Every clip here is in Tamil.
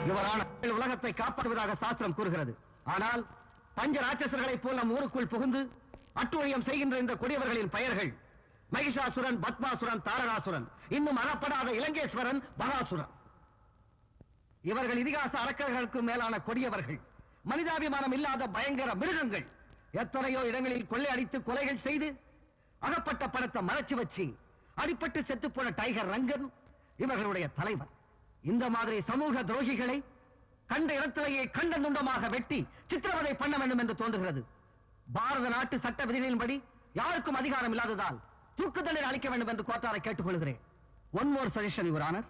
இவரான உலகத்தை காப்பாற்றுவதாக சாஸ்திரம் கூறுகிறது. ஆனால் பஞ்ச ராட்சசர்களைப் போல் நம் ஊருக்குள் புகுந்து அட்டுழியம் செய்கின்ற இந்த கொடியவர்களின் பெயர்கள் மகிஷாசுரன், பத்மாசுரன், தாரகாசுரன், இன்னும் அறப்படாத இலங்கேஸ்வரன், பகாசுரன். இவர்கள் இதிகாச அரக்கர்களுக்கு மேலான கொடியவர்கள், மனிதாபிமானம் இல்லாத பயங்கர மிருகங்கள். எத்தனையோ இடங்களில் கொள்ளையடித்து கொலைகள் செய்து அகப்பட்ட பணத்தை மறைச்சு வச்சு அடிப்பட்டு செத்து போன டைகர் ரங்கன் இவர்களுடைய தலைவர். இந்த மாதிரி சமூக துரோகிகளை கண்ட இடத்திலேயே கண்ட துண்டமாக வெட்டி சித்திரவதை பண்ண வேண்டும் என்று தோன்றுகிறது. பாரத நாட்டு சட்ட விதிகளின்படி யாருக்கும் அதிகாரம் இல்லாததால் தூக்கு தண்டனை அளிக்க வேண்டும் என்று கோட்டாரை கேட்டுக்கொள்கிறேன். One more suggestion your honour.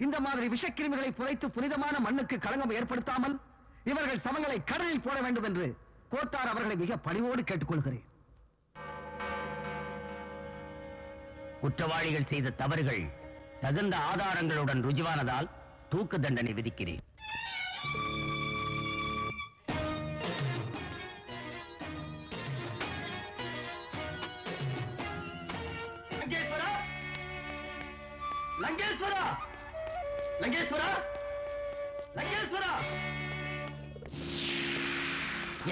இந்த மாதிரி விஷக்கிருமிகளை புதைத்து புனிதமான மண்ணுக்கு களங்கம் ஏற்படுத்தாமல் இவர்கள் சமங்களை கடலில் போட வேண்டும் என்று கோட்டார் அவர்களை மிக பணிவோடு கேட்டுக்கொள்கிறேன். குற்றவாளிகள் செய்த தவறுகள் தகுந்த ஆதாரங்களுடன் ருஜுவானதால் தூக்கு தண்டனை விதிக்கிறேன். லங்கேஸ்வரா, லங்கேஸ்வரா, லங்கேஸ்வரா,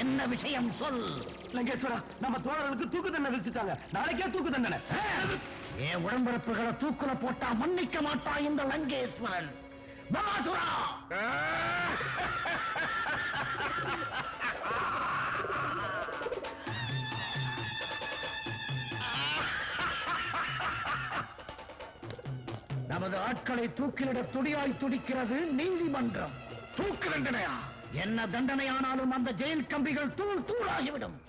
என்ன விஷயம் சொல். லங்கேஸ்வரா, நம்ம தோழர்களுக்கு தூக்கு தண்டனை விதிச்சுட்டாங்க. நாளைக்கே தூக்கு தண்டனை. என் உடம்பிறப்புகளை தூக்குல போட்டா மன்னிக்க மாட்டா இந்த லங்கேஸ்வரன். பகாசுரா, நமது ஆட்களை தூக்கிலிட துடியாய் துடிக்கிறது நீதிமன்றம். தூக்கு தண்டனையா? என்ன தண்டனையானாலும் அந்த ஜெயில் கம்பிகள் தூள் தூளாகிவிடும்.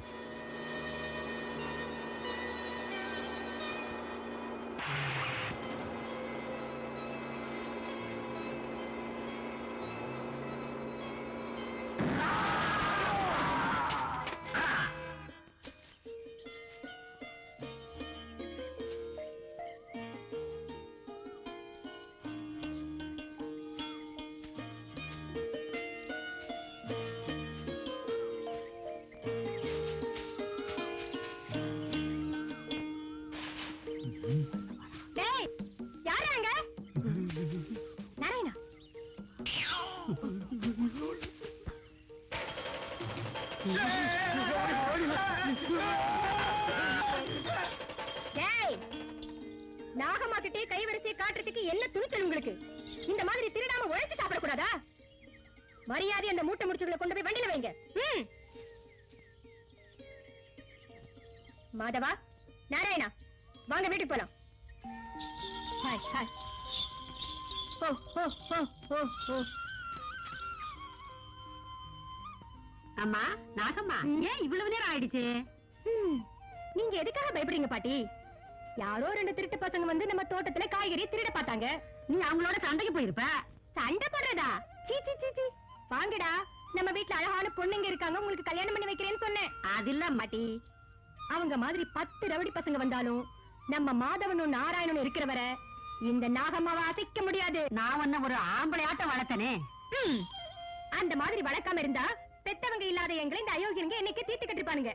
நாகமாக்கிட்டே கைவரிசையை காட்டுறதுக்கு என்ன துணிச்சல் உங்களுக்கு? இந்த மாதிரி திருடாம உழைச்சு சாப்பிடக்கூடாதா? மரியாதை அந்த மூட்டை முடிச்சுகளை கொண்டு போய் வண்டியில வைங்க. மாதவா, நாராயணா, வாங்க வீட்டுக்கு போலாம். Hi hi. ஓ ஓ ஓ ஓ ஓ. அம்மா, நாகம்மா, ஏன் இவ்வளவு நேரம் ஆயிடுச்சு? நீங்க எதுக்காக பயப்படுறீங்க பாட்டி? யாரோ 2 திருட்டு பசங்க வந்து நம்ம தோட்டத்துல காய்கறி திருட பார்த்தாங்க. நீ அவங்களோட சண்டைக்கு போயிருப்ப. சண்டை போடுறதா? சீ சீ சீ சீ. வாங்கடா, நம்ம வீட்டுல அழகான பொண்ணுங்க இருக்காங்க, உங்களுக்கு கல்யாணம் பண்ணி வைக்கிறேன்னு சொன்னேன். அது இல்ல பாட்டி, அவங்க மாதிரி 10 ரவுடி பசங்க வந்தாலும் நம்ம மாதவனும் நாராயணனும் இருக்கிறவரை இந்த நாகம்மாவை அசைக்க முடியாது. நான் ஒன்ன ஒரு ஆம்பளை ஆட்டம் வளர்த்தனே. அந்த மாதிரி வளர்க்காம இருந்தா பெத்தவங்க இல்லாத எங்களை இந்த அயோக்கியங்க என்னைக்கு தீர்த்து கட்டிருப்பானுங்க.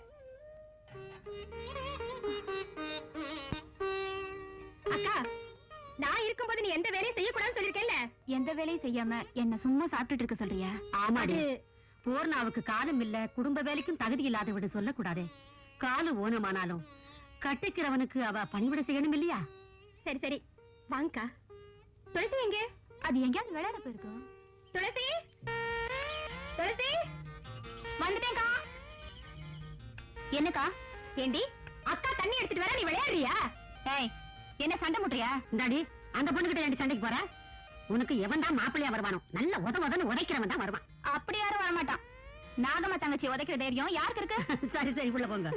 அக்கா, நான் இருக்கும்போது நீ எந்த வேலையும் செய்யக்கூடாதுன்னு சொல்லிருக்கேன்ல. எந்த வேலையும் செய்யாம என்ன சும்மா சாப்பிட்டுட்டு இருக்க சொல்றியா? ஆமாடி, பூர்ணாவுக்கு காலம் இல்ல, குடும்ப வேலைக்கும் தகுதி இல்லாத விட சொல்லக்கூடாது. காலு ஓனமானாலும் கட்டிக்கிறவனுக்கு அவ பணிவிட செய்யணும் இல்லையா? சரி சரி, வாங்கக்கா. துளசி எங்க? அது எங்கேயாவது விளையாட போயிருக்கோம். துளசி, துளசி, வந்துட்டேன்க்கா. என்னக்கா? ஏண்டி, அக்கா தண்ணி எடுத்துட்டு வர, நீ விளையாடுறியா? ஏய், என்ன சண்டை முட்டுறியா? இந்தாடி, அந்த பொண்ணுகிட்ட ஏண்டி சண்டைக்கு போற? உனக்கு எவன் தான் மாப்பிள்ளையா வருவானோ? நல்ல உதவுன்னு உதைக்கிறவன் தான் வருவான். அப்படி யாரும் வரமாட்டான். நாகம்மா தங்கச்சி உதைக்கிற தைரியம் யாருக்கு இருக்கு? சரி சரி, உள்ள போங்க.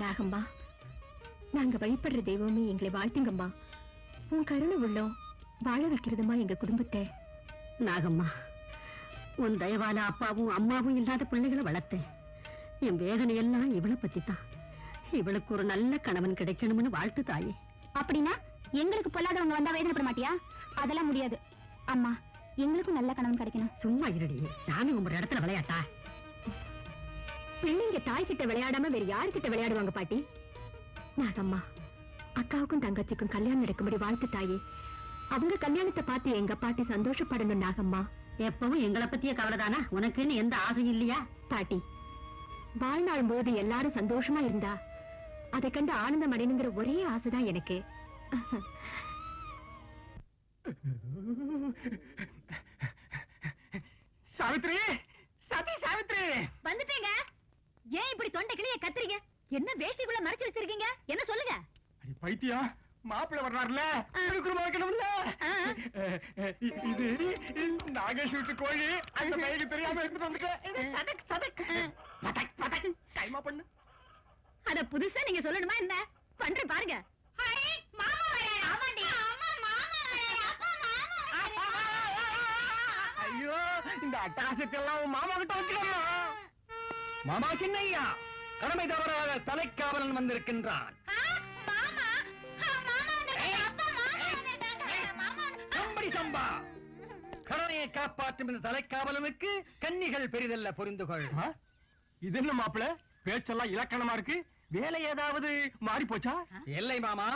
நாகம்மா, நாங்க வழிபடுற தெய்வமே எங்களை வாழ்த்துங்கம்மா. உன் கருணை உள்ளம் வாழ வைக்கிறதுமா எங்க குடும்பத்தை. நாகம்மா, உன் தயவால அப்பாவும் அம்மாவும் இல்லாத பிள்ளைகளை வளர்த்தேன். என் வேதனை எல்லாம் இவளை பத்தி தான். இவளுக்கு ஒரு நல்ல கணவன் கிடைக்கணும்னு வாழ்த்து தாயே. அப்படின்னா எங்களுக்கு பொல்லாதவங்க வந்தா வேதனைப்பட மாட்டியா? அதெல்லாம் முடியாது அம்மா, எங்களுக்கும் நல்ல கணவன் கிடைக்கணும். சும்மா இருடி, சாமி கும்பிடுற இடத்துல விளையாட்டா? பிள்ளைங்க தாய் கிட்ட விளையாடாம வேற யாருக்கிட்ட விளையாடுவாங்க பாட்டி? நாகம்மா, அக்காவுக்கும் தங்கச்சிக்கும் கல்யாணம் நடக்கும்படி வாழ்த்து தாயே. அவங்க கல்யாணத்தை பார்த்து எங்க பாட்டி சந்தோஷப்படணும். நாகம்மா, எப்பவும் எங்களை பத்திய கவலைதானா? உனக்குன்னு எந்த ஆசையும் இல்லையா? பாட்டி, வாழ்நாள் போது எல்லாரும் சந்தோஷமா இருந்தா அதை கண்டு ஆனந்தம் அடையணுங்கிற ஒரே ஆசைதான் எனக்கு. சாவித்ரி, சதி சாவித்ரி, வந்துட்டீங்க. ஏன் இப்படி தொண்டை கிளிய கத்துறீங்க? என்ன வேஷ்டிக்குள்ள மறைச்சு வச்சிருக்கீங்க? என்ன சொல்லுங்க. அடி பைத்தியம், மாப்பிள்ளை வர்றாருல, குடுக்குறமா வைக்கணும்ல. இது நாகேஷ் வீட்டு கோழி, அந்த பையனுக்கு தெரியாம எடுத்துட்டு வந்துட்டேன். சதக் சதக் பதக் பதக் கைமா பண்ணு. அத புதுசா நீங்க சொல்லணுமா என்ன? பண்ற பாருங்க. ஐயோ, இந்த அட்டகாசத்தை எல்லாம் மாமா கிட்ட வச்சுக்கணும். மாமா சின்னையா, கடமை தவறாக தலைக்காவலன் வந்திருக்கின்றான். கம்படி சம்பா, கடமையை காப்பாற்றும் இந்த தலைக்காவலனுக்கு கன்னிகள் பெரிதல்ல, புரிந்து கொள். இது என்ன மாப்பிள, பேச்செல்லாம் இலக்கணமா இருக்கு. வேலை ஏதாவது மாறி போச்சா? இல்லை மாமா,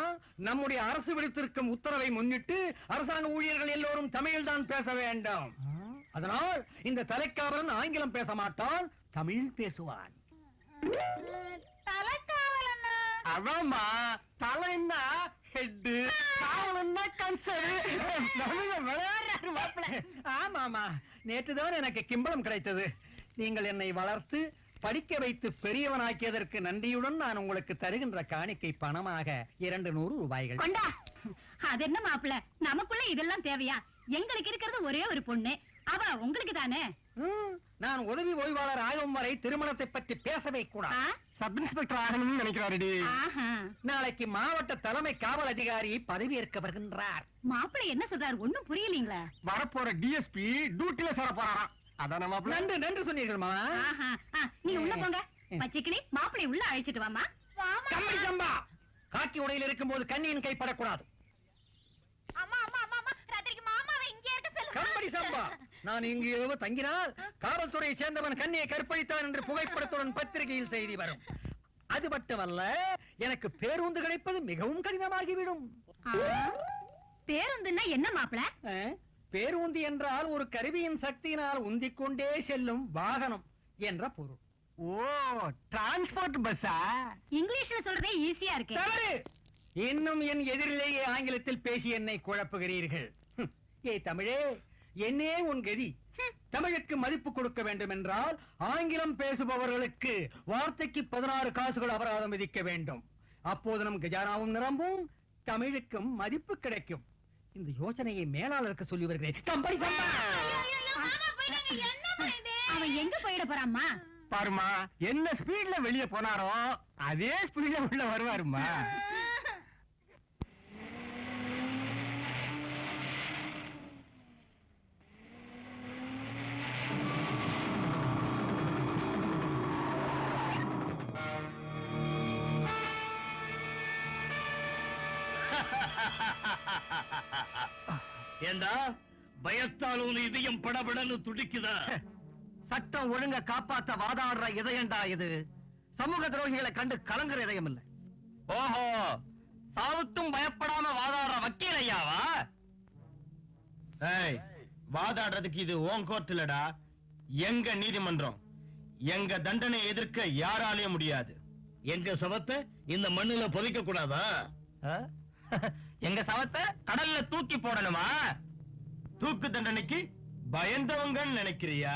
நம்முடைய அரசு விடுத்திருக்கும் உத்தரவை முன்னிட்டு அரசாங்க ஊழியர்கள் எல்லோரும் தமிழில் தான் பேச வேண்டும். அதனால் இந்த தலைக்காவலன் ஆங்கிலம் பேச மாட்டான், தமிழ் பேசுவான். அதாம்மா, தலைன்னா ஹெட், காவலன்னா கன்சல். விளையாடுறாரு மாப்பிள. ஆமாமா, நேற்றுதான் எனக்கு கிம்பளம் கிடைத்தது. நீங்கள் என்னை வளர்த்து படிக்க வைத்து பெரியவனாக்கியதற்கு நன்றியுடன் நான் உங்களுக்கு தருகின்ற காணிக்கை பணமாக 200 ரூபாய்கள். அது என்ன மாப்பிள, நமக்குள்ள இதெல்லாம் தேவையா? எங்களுக்கு இருக்கிறது ஒரே ஒரு பொண்ணு, அவ உங்களுக்கு தானே. நான் உதவி ஓய்வாளர் ஆகும் வரை திருமணத்தை பற்றி பேசவே கூடாது. சப் இன்ஸ்பெக்டர் ஆகணும்னு நினைக்கிறாரு. நாளைக்கு மாவட்ட தலைமை காவல் அதிகாரி பதவியேற்க வருகின்றார். மாப்பிள என்ன சொல்றாரு? ஒண்ணும் புரியலீங்களா? வரப்போற டிஎஸ்பி டியூட்டில சேர போறாராம். அதான் மாப்பிள. நன்று நன்று சொன்னீர்கள் மாமா. நீங்க உள்ள போங்க. பச்சைக்கிளி, மாப்பிளை உள்ள அழைச்சிட்டு வாமா. கம்பளி சம்பா, காக்கி உடையில் இருக்கும் போது கண்ணியின் கைப்படக்கூடாது. கம்பளி சம்பா, நான் இங்கு இரவு தங்கினால் காவல்துறையை சேர்ந்தவன் கண்ணியை கற்பழித்தான் என்று புகைப்படத்துடன் பத்திரிகையில் செய்தி வரும். அது மட்டுமல்ல, எனக்கு பேருந்து கிடைப்பது மிகவும் கடினமாகிவிடும். பேருந்துன்னா என்ன மாப்பிள? பேருந்து என்றால் ஒரு கருவியின் சக்தியினால் உந்திக் கொண்டே செல்லும் வாகனம் என்ற பொருள். ஓ, டிரான்ஸ்போர்ட் பஸ்ஸா? இங்கிலீஷ்ல சொல்றதே ஈஸியா இருக்கு. தவறு. இன்னும் என் எதிரிலேயே ஆங்கிலத்தில் பேசி என்னை குழப்புகிறீர்கள். ஏய் தமிழே, என்னே உன் கதி. தமிழுக்கு மதிப்பு கொடுக்க வேண்டும் என்றால் ஆங்கிலம் பேசுபவர்களுக்கு வார்த்தைக்கு 16 காசுகள் அபராதம் விதிக்க வேண்டும். அப்போது நம் கஜானாவும் நிரம்பும், தமிழுக்கும் மதிப்பு கிடைக்கும். இந்த யோசனையை மேலாளருக்கு சொல்லி வருகிறேன். கம்பளி சம்பா, அவன் எங்க போயிட போறாம்மா? பாருமா, என்ன ஸ்பீட்ல வெளியே போனாரோ அதே ஸ்பீட்ல உள்ள வருவாருமா. ஏண்டா, பயத்தால் உன் இதயம் படபடன்னு துடிக்குதா? சட்டம் ஒழுங்க காப்பாத்த வாதாடுற இதயண்டா இது. சமூக துரோகிகளை கண்டு கலங்குற இதயம் இல்ல. ஓஹோ, சாவுக்கும் பயப்படாம வாதாடுற வக்கீல் ஐயாவா? ஏய், வாதாடுறதுக்கு இது உன் கோர்ட் இல்லடா, எங்க நீதிமன்றம். எங்க தண்டனை எதிர்க்க யாராலையும் முடியாது. எங்க சவத்தை இந்த மண்ணுல புதைக்க கூடாதா? எங்க சவத்தை கடல்ல தூக்கி போடணுமா? தூக்கு தண்டனைக்கு பயந்தவங்க நினைக்கிறியா?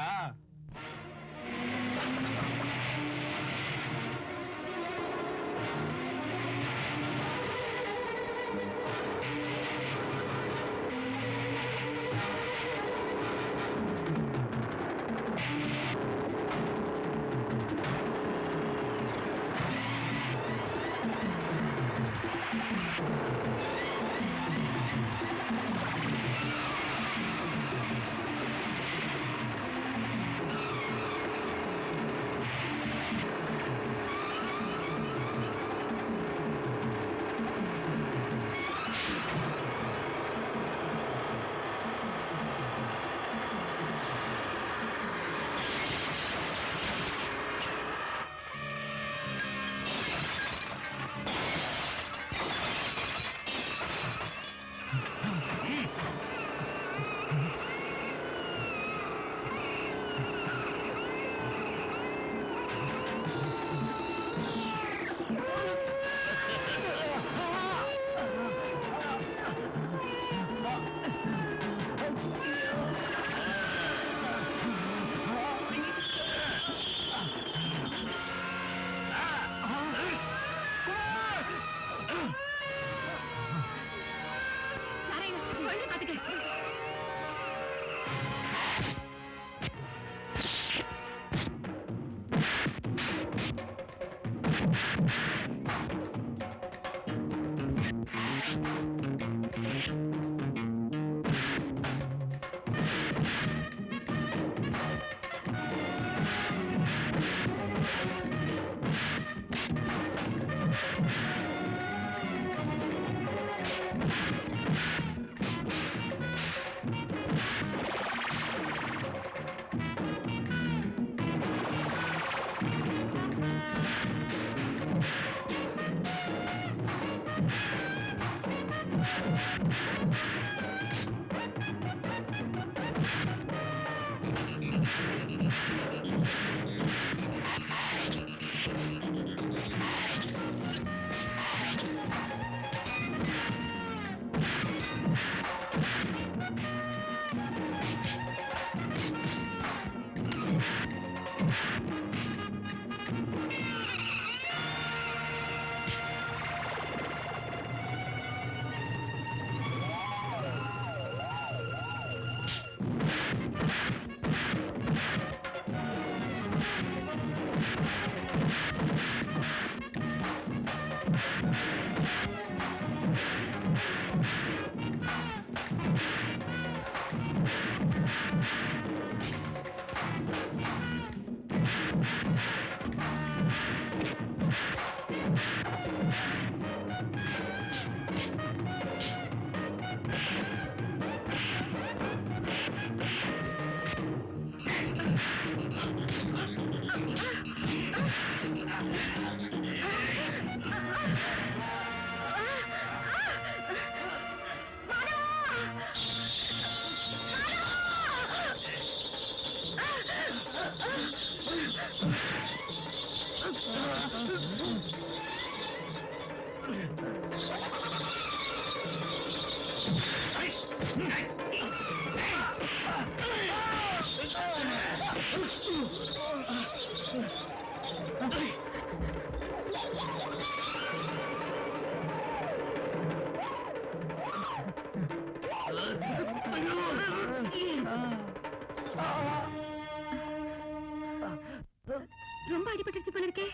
ரொம்ப அடிபட்டுருச்சு போல இருக்கே.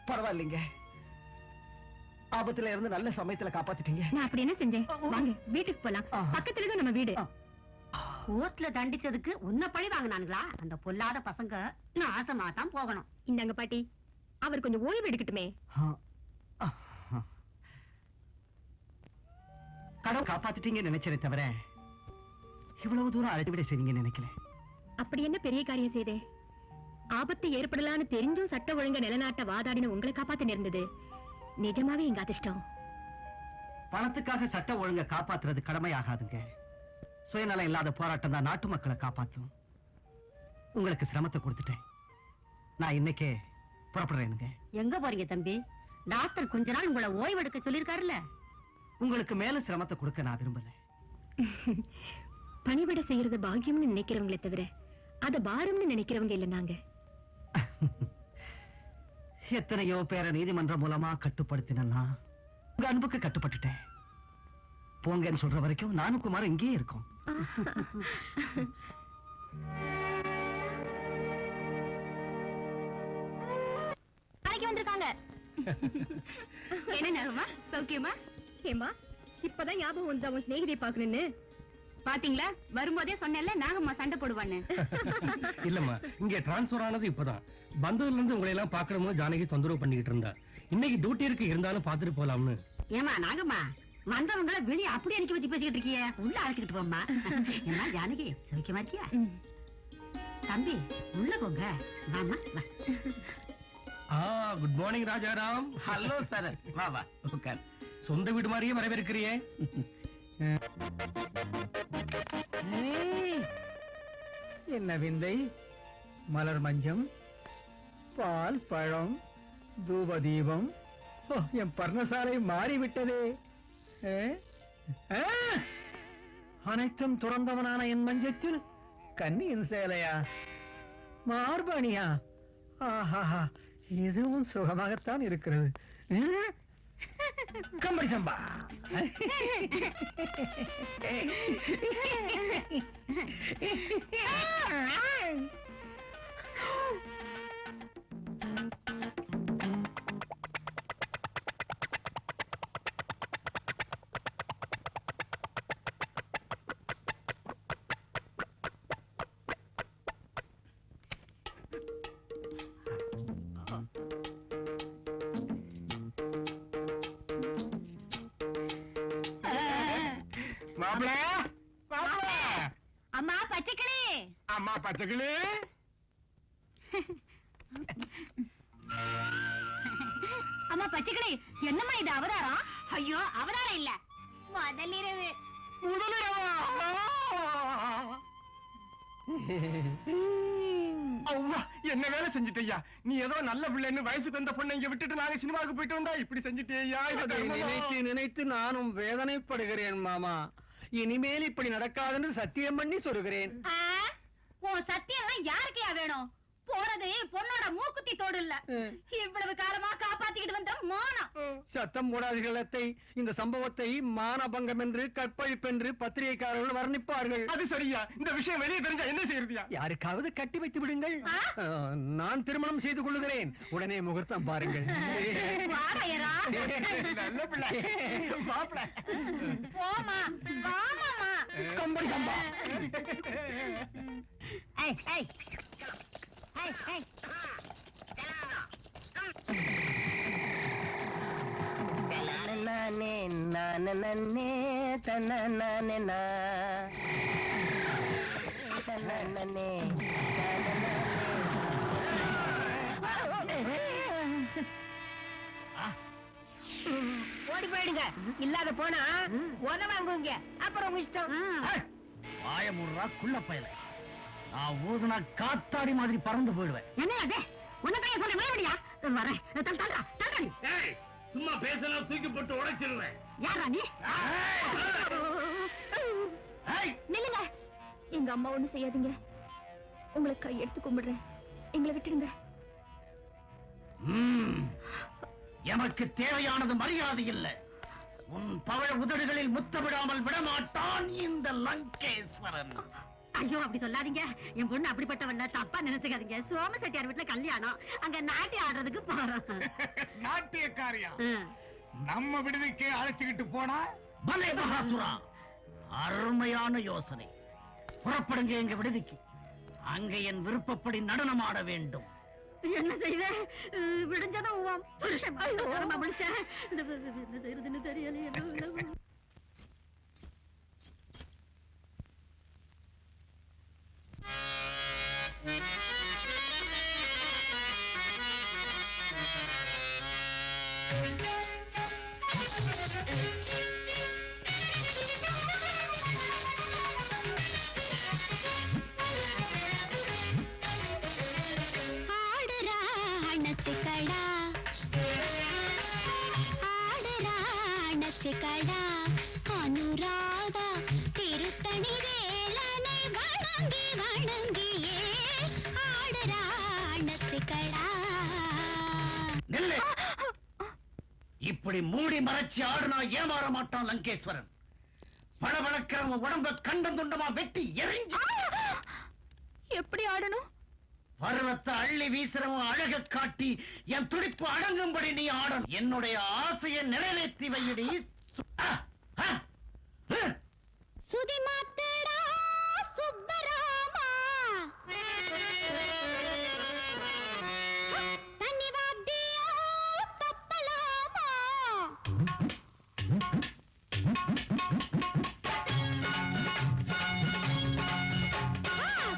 பரவாயில்லைங்க, ஆபத்துல இருந்து நல்ல சமயத்துல காப்பாத்திட்டீங்க. நான் அப்படி என்ன செஞ்சேன்? வாங்க வீட்டுக்கு போலாம். பக்கத்துலதான் நம்ம வீடு. கோர்ட்ல தண்டிச்சதுக்கு உன்ன பழி வாங்கினாங்களா அந்த பொல்லாத பசங்க? நாசமா தான் போகணும். இந்தாங்க பாட்டி, அவர் கொஞ்சம் ஓய்வு எடுக்கட்டுமே. கடவுள் காப்பாத்திட்டீங்க நினைச்சதை தவிர இவ்வளவு தூரம் அழைத்து விட செய்வீங்கன்னு நினைக்கல. அப்படி என்ன பெரிய காரியம் செய்தே? ஆபத்து ஏற்படலான்னு தெரிஞ்சும் சட்ட ஒழுங்க நிலநாட்ட வாதாடின உங்களை காப்பாத்த நேர்ந்தது நிஜமாவே எங்க அதிர்ஷ்டம். பணத்துக்காக சட்ட ஒழுங்க காப்பாத்துறது கடமையாகாதுங்க. சுயநலம் இல்லாத போராட்டம் தான் நாட்டு மக்களை காப்பாத்தும். உங்களுக்கு சிரமத்தை கொடுத்துட்டேன், நான் இன்னைக்கே புறப்படுறேனுங்க. எங்க போறீங்க தம்பி? டாக்டர் கொஞ்ச நாள் உங்களை ஓய்வு எடுக்க சொல்லிருக்காருல்ல. உங்களுக்கு மேல சிரமத்தை கொடுக்க நான் விரும்பல. பணிவிட செய்யறது பாக்கியம்னு நினைக்கிறவங்களே தவிர அத பாரம்னு நினைக்கிறவங்க இல்ல நாங்க. எத்தனையோ பேரை நீதிமன்றம் மூலமா கட்டுப்படுத்தினா உங்க அன்புக்கு கட்டுப்பட்டுட்டேன். போங்கன்னு சொல்ற வரைக்கும் நானும் குமார் இங்கேயே இருக்கோம். வந்திருக்காங்க. என்ன நகமா சௌக்கியமா? ஏமா இப்பதான் ஞாபகம் வந்து அவன் சிநேகிதை பாக்கணும்னு. பாத்தீங்களா, வரும்போதே சொன்னேன்ல நாகம்மா சண்டை போடுவான்னு. இல்லம்மா, இங்க டிரான்ஸ்பர் ஆனது இப்பதான். பந்தூர்ல இருந்து உங்களை எல்லாம் பாக்கணும்னு ஜானகி தொந்தரவு பண்ணிக்கிட்டு இருந்தா. இன்னைக்கு டியூட்டி இருக்கு, இருந்தாலும் பாத்துட்டு போலாம்னு. ஏமா நாகம்மா, வந்தவங்கள வெளியே அப்படி அனுப்பி வச்சு பேசிக்கிட்டு இருக்கிய, உள்ள அழைச்சிக்கிட்டு போம்மா. என்ன ஜானகி சௌக்கியமா இருக்கியா? தம்பி உள்ள போங்க. வாமா வா. Good morning Rajaram. Hello sir, வா வா உட்கார். சொந்த வீடு மாதிரியே வரவேற்கிறியே. என்ன விந்தை! மலர் மஞ்சம், பால் பழம், தூப தீபம். என் பர்ணசாலை மாறிவிட்டதே. அனைத்தும் துறந்தவனான என் மஞ்சத்தில் கன்னியின் சேலையா, மார்பணியா? ஆஹா, இதுவும் சுகமாகத்தான் இருக்கிறது. கம்படி சம்பா. மாப்பிள மாப்பிள அம்மா பச்சைக்கிளி அம்மா பச்சைக்கிளி அம்மா பச்சைக்கிளி என்னம்மா இது அவதாரம்? ஐயோ அவதாரம் இல்ல, முதலிரவு. என்ன வேலை செஞ்சிட்டயா நீ? ஏதோ நல்ல பிள்ளைன்னு வயசுக்கு வந்த பொண்ணை இங்க விட்டுட்டு நாங்க சினிமாவுக்கு போயிட்டு வந்தா இப்படி செஞ்சிட்டேயா? அதை நினைத்து நினைத்து நானும் வேதனைப்படுகிறேன் மாமா. இனிமேல் இப்படி நடக்காதுன்னு சத்தியம் பண்ணி சொல்கிறேன். உன் சத்தியம் எல்லாம் யாருக்கையா வேணும்? போறது பொண்ணோட மூக்குத்தி தோடு இல்ல, இவ்வளவு காலமா காப்பாத்திக்கிட்டு வந்த மானம். சத்தம் போடாதீர்கள் அத்தை. இந்த சம்பவத்தை மானபங்கம் என்று கற்பழிப்பென்று பத்திரிகைக்காரர்கள் வர்ணிப்பார்கள். அது சரியா? இந்த விஷயம் வெளியே தெரிஞ்சா என்ன செய்யறதியா? யாருக்காவது கட்டி வைத்து விடுங்கள். நான் திருமணம் செய்து கொள்ளுகிறேன். உடனே முகூர்த்தம் பாருங்கள். வாரையரா நல்ல பிள்ளை மாப்பிள போமா வாமாமா. கம்பன் கம்பா. ஏய் ஏய் ஏய் ஏய் நானே நானே தன்னே நா தன்னே ஓடி போயிடுங்க, இல்லாத போனா உத வாங்குவீங்க, அப்புறம் உங்க இஷ்டம். வாய மூடுறா குள்ள பயல. நான் ஊதுனா காத்தாடி மாதிரி பறந்து போயிடுவேன். என்ன அது? உன்னதைய சொல்ல மறுபடியா? வரேன். தள்ளுறி. சும்மா பேசலாம், தூக்கி போட்டு உடைச்சிருவேன். யாரா நீ? நில்லுங்க. எங்க அம்மா ஒண்ணு செய்யாதீங்க, உங்களை கை எடுத்து கும்பிடுறேன், எங்களை விட்டுடுங்க. எமக்கு தேவையானது மரியாதை இல்ல. உன் பவழ உதடுகளில் முத்தமிடாமல் விடமாட்டான் இந்த லங்கேஸ்வரன். ஐயோ அப்படி சொல்லாதீங்க. என் பொண்ணு அப்படிப்பட்டவல்ல, தப்பா நினைச்சுக்காதீங்க. சோம செட்டியார் வீட்டுல கல்யாணம், அங்க நாட்டியம் ஆடுறதுக்கு போறோம். நாட்டியக்காரியா நம்ம விடுதிக்கு அழைச்சுக்கிட்டு போனா? பலே மகாசுரா, அருமையான யோசனை. புறப்படுங்க எங்க விடுதிக்கு. அங்க என் விருப்பப்படி நடனமாட வேண்டும். என்ன செய்த? விடுஞ்சதும் உன் புருஷன் முடிச்சேன். என்ன செய்யறதுன்னு தெரியலையே. அனுராக திருத்தணி வேலனை வணங்கி வணங்கியே ஆடுறா நச்சுக்கடா. இப்படி மூடி மறைச்சு ஆடுனா ஏமாற மாட்டான் லங்கேஸ்வரன். படபடக்கிறவன் உடம்ப கண்டம் துண்டமா வெட்டி எரிஞ்சு. எப்படி ஆடணும்? பருவத்தை அள்ளி வீசுறவன் அழக காட்டி என் துடிப்பு அடங்கும்படி நீ ஆடணும். என்னுடைய ஆசையை நிறைவேற்றி வையடி. சுதி மாத்தடா சுப்பராமா, தண்ணி வாத்தியா தப்பலாமா.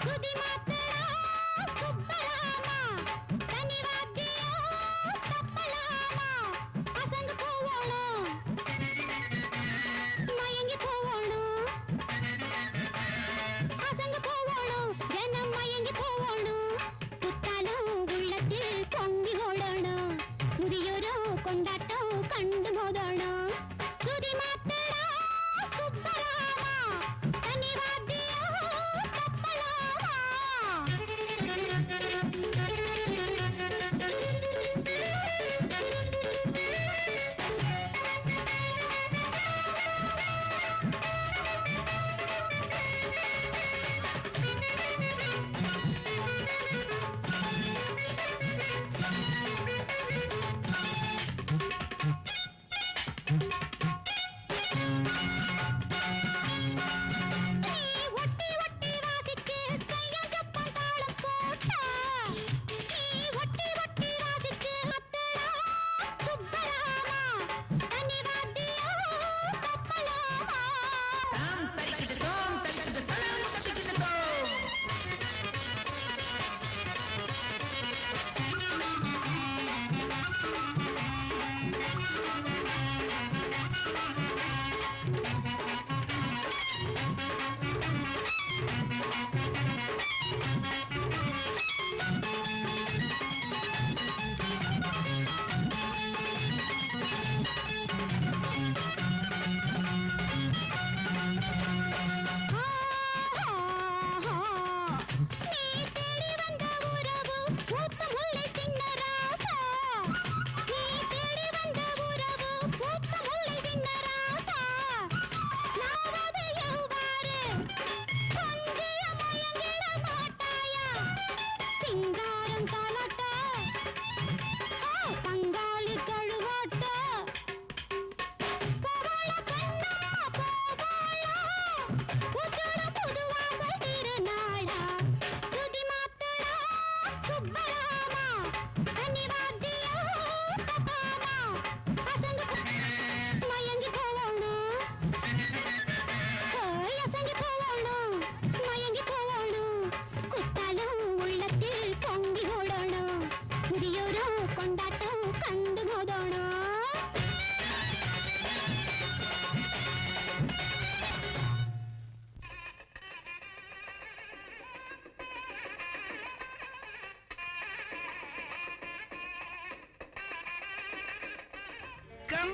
சுதி மாத்தடா சுப்பராமா, தண்ணி வாத்தியா தப்பலாமா. அசந்து போவோணும், மயங்கி போவோணும்,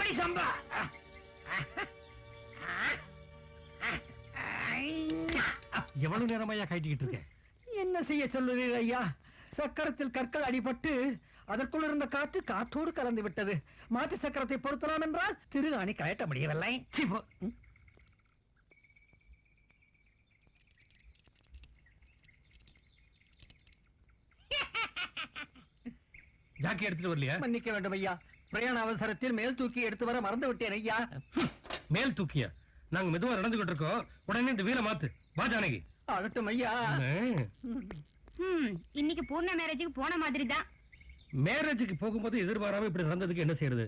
மணி சம்பா. எவ்வளவு நேரமாயா கைட்டிக்கிட்டு இருக்கேன்? என்ன செய்ய சொல்லுவீர்கள் ஐயா? சக்கரத்தில் கற்கள் அடிபட்டு அதற்குள் இருந்த காற்று காற்றோடு கலந்து விட்டது. மாற்று சக்கரத்தை பொருத்தலாம் என்றால் திருகாணி கயட்ட முடியவில்லை. சீ, போ. ஜாக்கி எடுத்துட்டு வரலையா? மன்னிக்க வேண்டும் ஐயா, பிரயாண அவசரத்தில் மேல் தூக்கி எடுத்து வர மறந்து விட்டேன் ஐயா. மேல் தூக்கியா? நாங்க மெதுவா நடந்துகிட்டு இருக்கோம். உடனே இந்த வீர மாத்து. வா ஜானகி. ஆகட்டும் ஐயா. இன்னைக்கு பூர்ண மேரேஜுக்கு போன மாதிரி தான். மேரேஜுக்கு போகும்போது எதிர்பாராம இப்படி நடந்ததுக்கு என்ன செய்யறது?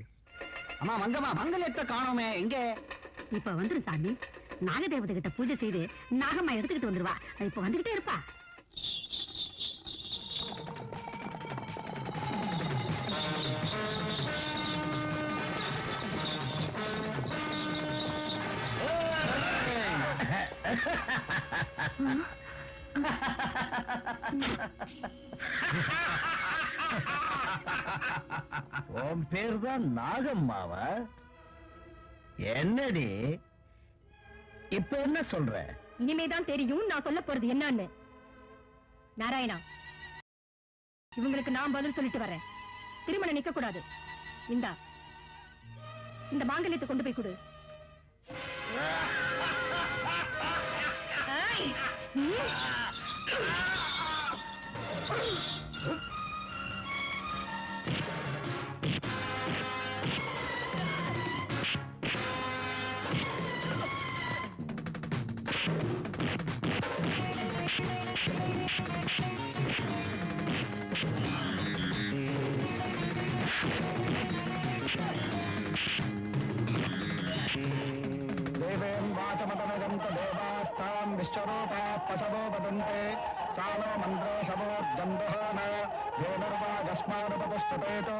அம்மா மங்கம்மா, மங்கலத்தை காணோமே, எங்க? இப்ப வந்துரு சாமி. நாகதேவதை கிட்ட பூஜை செய்து நாகம்மா எடுத்துக்கிட்டு வந்துருவா. இப்ப வந்துகிட்டே இருப்பா. உன் பேர் தான் நாகம்மாவா? என்னடி இப்ப என்ன சொல்ற? இனிமேதான் தெரியும் நான் சொல்ல போறது என்னன்னு. நாராயணா, இவங்களுக்கு நான் பதில் சொல்லிட்டு வரேன். திருமணம் நிக்க கூடாது. இந்த மாங்கல்யத்தை கொண்டு போய் கொடு. ஏய், देवेन वाचमतनगं देवास्तां विश्वरूपा पशवो वदन्ते सानो मन्त्रो शवोद्गन्धः न योनिर्वागस्मानुपतिष्ठतेतो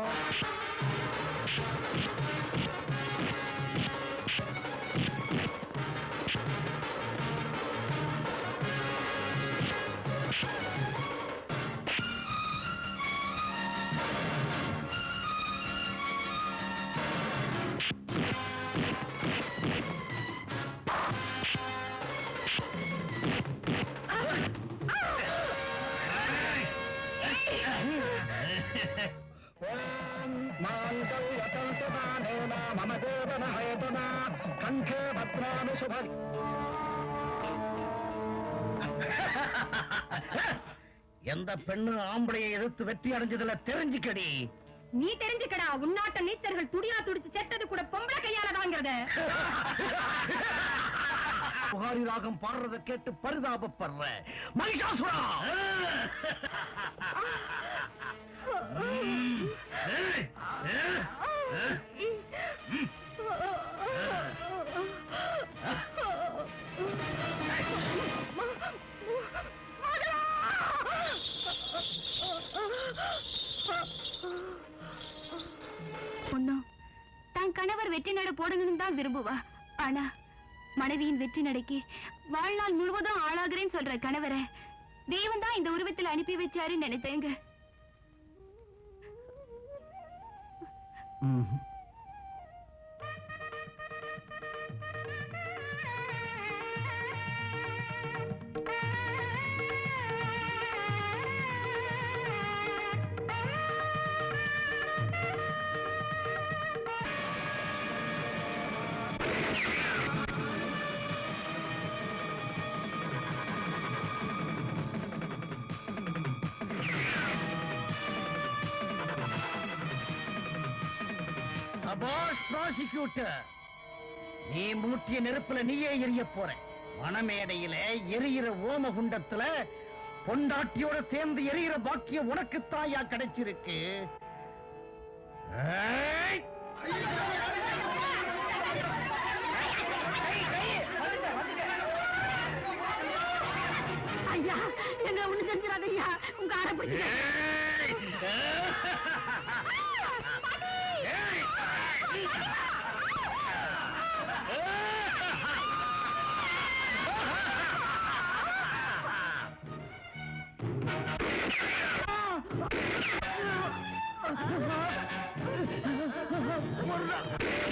मम देवन हेतना कंठे भद्रानुशुभ எந்த பெண்ணு ஆம்பளையை எதிர்த்து வெற்றி அடைஞ்சதுல தெரிஞ்சுக்கடி. நீ தெரிஞ்சுக்கடா. உன்னாட்ட நீச்சர்கள் துடியா துடிச்சு செத்தது கூட பொம்பளை கையால வாங்குறத. புகாரி ராகம் பாடுறத கேட்டு பரிதாபப்படுற மகிஷாசுரா. பொண்ணும் தன் கணவர் வெற்றி நட போடணும்னு தான் விரும்புவா. ஆனா மனைவியின் வெற்றி நடைக்கு வாழ்நாள் முழுவதும் ஆளாகிறேன்னு சொல்ற கணவரை தெய்வம் தான் இந்த உருவத்தில் அனுப்பி வச்சாருன்னு நினைத்தேங்க. ப்ராசிக்யூட்டர், நீ மூட்டிய நெருப்புல நீயே எரிய போற. மணமேடையில எரியிற ஓம குண்டத்துல பொண்டாட்டியோட சேர்ந்து எரியிற பாக்கியம் உனக்குத்தாயா கிடைச்சிருக்கு. ஐயா, எங்களை ஒண்ணு செஞ்சிடாத ஐயா. உங்க ஆரம்பிச்சு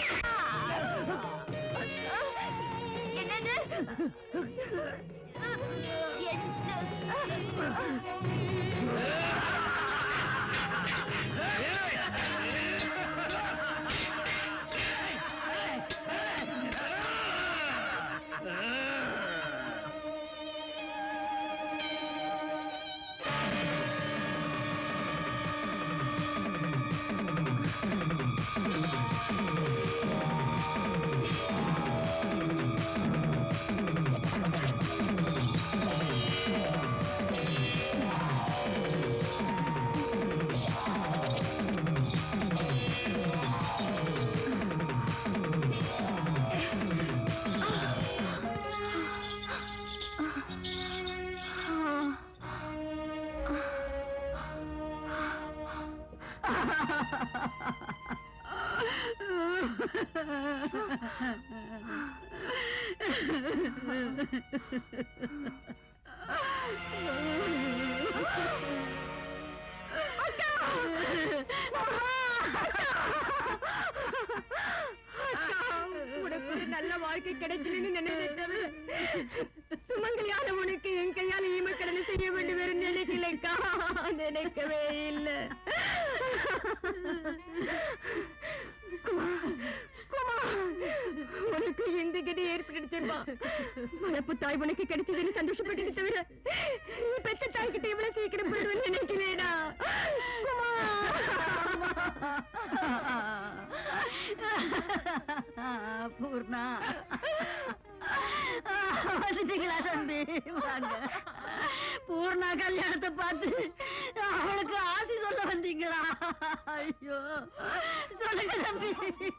ஒரு உனக்கு ஒரு நல்ல வாழ்க்கை கிடைக்கணும்னு நினைச்சேன். சுமங்கலியான உனக்கு என் கையால ஈமக்கடனை செய்ய வேண்டும் வேறு நினைக்கலக்கா, நினைக்கவே இல்லை. உனக்கு இந்த கதி ஏற்பட்டுச்சேப்பா. வளர்ப்பு தாய் உனக்கு கிடைச்சதுன்னு சந்தோஷப்பட்டு தவிர நீ பெத்த தாய் கிட்ட இவ்வளவு சீக்கிரம் போயிடுவேன்னு நினைக்கிறேனா? பூர்ணா வந்துட்டீங்களா தம்பி? வாங்க. பூர்ணா கல்யாணத்தை பார்த்து அவளுக்கு ஆசி சொல்ல வந்தீங்களா? ஐயோ, சொல்லுங்க தம்பி,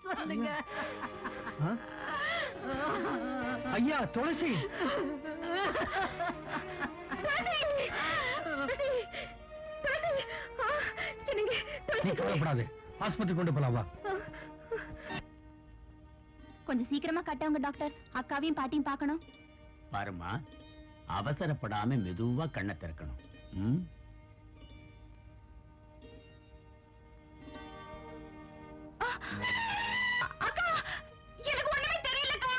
சொல்லுங்க. ஐயா துளசி, நீ கவலைப்படாது, ஹாஸ்பிட்டல் கொண்டு போலாம் வா. கொஞ்சம் சீக்கிரமா கட்டவங்க டாக்டர், அக்காவையும் பாட்டியும் பார்க்கணும். பாருமா, அவசரப்படாம மெதுவா கண்ணை திறக்கணும். ம்? அக்கா, எனக்கு ஒண்ணுமே தெரியலக்கா.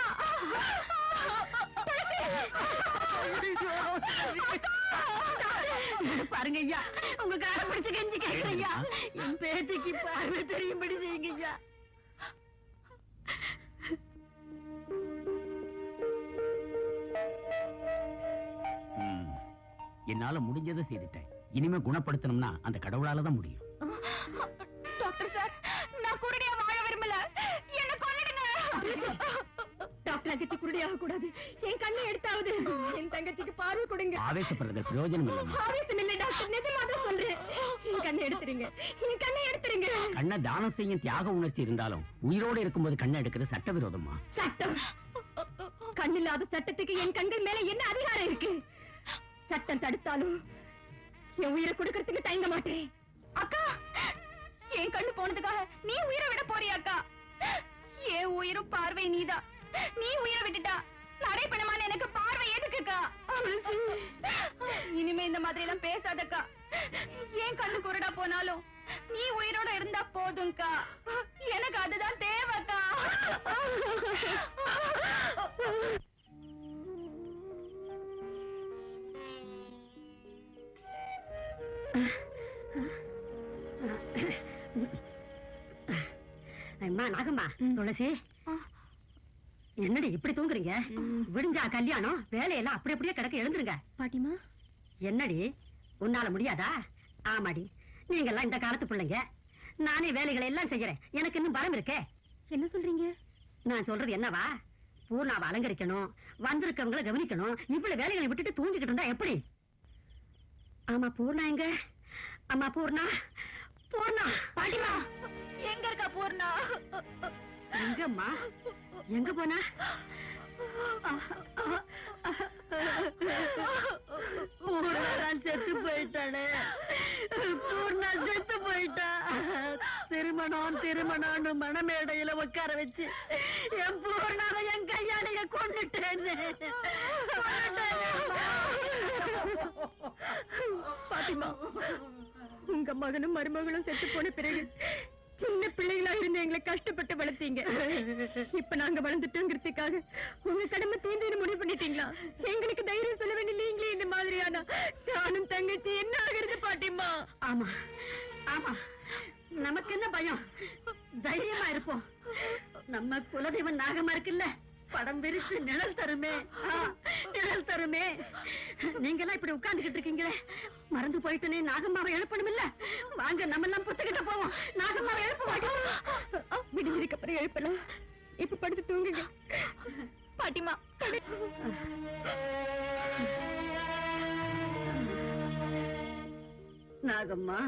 பாருங்க ஐயா, உங்க காரை பிடிச்சு கெஞ்சி கேட்கிறேன் ஐயா, என் பேத்திக்கு பார்வை தெரியும்படி செய்யுங்க ஐயா. ம். என்னால முடிஞ்சதை செய்துட்டேன். இனிமே குணப்படுத்தணும்னா அந்த கடவுளால தான் முடியும். டாக்டர் சார், நான் குருடியா வாழ விரும்பல, என்ன கொன்னுடுங்க. டாக்டர் தங்கச்சி குருடியாக கூடாது, என் கண்ணை எடுத்தாவது என் தங்கச்சிக்கு பார்வை கொடுங்க. ஆவேசப்படுறது பிரயோஜனம் இல்லைம்மா. ஆவேசம் இல்லை டாக்டர், நிஜமா தான் சொல்றேன். என் கண்ணை எடுத்துருங்க, என் கண்ணை எடுத்துருங்க. கண்ணை தானம் செய்யும் தியாக உணர்ச்சி இருந்தாலும் உயிரோடு இருக்கும்போது கண்ணை எடுக்கிறது சட்டவிரோதமா? சட்டம்? கண்ணில்லாத சட்டத்துக்கு என் கண்கள் மேல என்ன அதிகாரம் இருக்கு? சட்டம் தடுத்தாலும் என் உயிரை கொடுக்கறதுக்கு தயங்க மாட்டேன். அக்கா, என் கண்ணு போனதுக்காக நீ உயிரை விட போறியா அக்கா? என் உயிரும் பார்வை நீதான். நீ உயிரை விட்டுட்டா நடைபெணமான எனக்கு பார்வை எதுக்குக்கா? இனிமே இந்த மாதிரி எல்லாம் பேசாதக்கா. ஏன் கண்ணு குருடா போனாலும் நீ உயிரோட இருந்தா போதும்க்கா. எனக்கு அதுதான் தேவைக்கா. அம்மா நாகம்மா, துளசி, என்னடி இப்படி தூங்குறீங்க? விடிஞ்சா கல்யாணம், வேலையெல்லாம் அப்படி அப்படியே கிடக்க, எழுந்துருங்க. பாட்டிமா, என்னடி உன்னால முடியாதா? ஆமாடி, நீங்க எல்லாம் இந்த காலத்து பிள்ளைங்க. நானே வேலைகளை எல்லாம் செய்யறேன், எனக்கு இன்னும் பலம் இருக்கே. என்ன சொல்றீங்க? நான் சொல்றது என்னவா? பூர்ணாவை அலங்கரிக்கணும், வந்திருக்கவங்களை கவனிக்கணும், இவ்வளவு வேலைகளை விட்டுட்டு தூங்கிக்கிட்டு இருந்தா எப்படி? ஆமா, பூர்ணா எங்க? அம்மா பூர்ணா, பூர்ணா. பாட்டிமா, எங்க இருக்கா பூர்ணா? எங்கம்மா, எங்க போனா? பூர்ணா செத்து போயிட்டானே, பூர்ணா செத்து போயிட்டா. திருமணம் திருமணம்னு மணமேடையில உட்கார வச்சு என் பூர்ணாவை என் கையாலேயே கொண்டுட்டேன்னு. பாட்டிமா, உங்க மகனும் மருமகளும் செத்து போன பிறகு சின்ன பிள்ளைகளா இருந்து எங்களை கஷ்டப்பட்டு வளர்த்தீங்க. இப்ப நாங்க வளர்ந்துட்டோங்கிறதுக்காக உங்க கடமை தீர்ந்து முடிவு பண்ணி பாட்டிமா, எங்களுக்கு தைரியம் சொல்ல வேண்டிய நீங்களே இந்த மாதிரியானா நானும் தங்கச்சி என்ன ஆகிறது பாட்டிமா? ஆமா ஆமா, நமக்கு என்ன பயம், தைரியமா இருப்போம். நம்ம குலதெய்வம் நாகமா இருக்குல்ல, படம் விரிச்சு நிழல் தருமே, நிழல் தருமே. நீங்க எல்லாம் இப்படி உட்கார்ந்துகிட்டு இருக்கீங்களே, மறந்து போயிட்டனே நாகம்மாவை எழுப்பணும் இல்ல? வாங்க நம்ம எல்லாம் புத்துக்கிட்ட போவோம், நாகம்மாவை எழுப்ப மாட்டோம். விடுதலைக்கு அப்புறம் எழுப்பலாம், இப்ப படுத்து தூங்குங்க பாட்டிமா. நாகம்மா,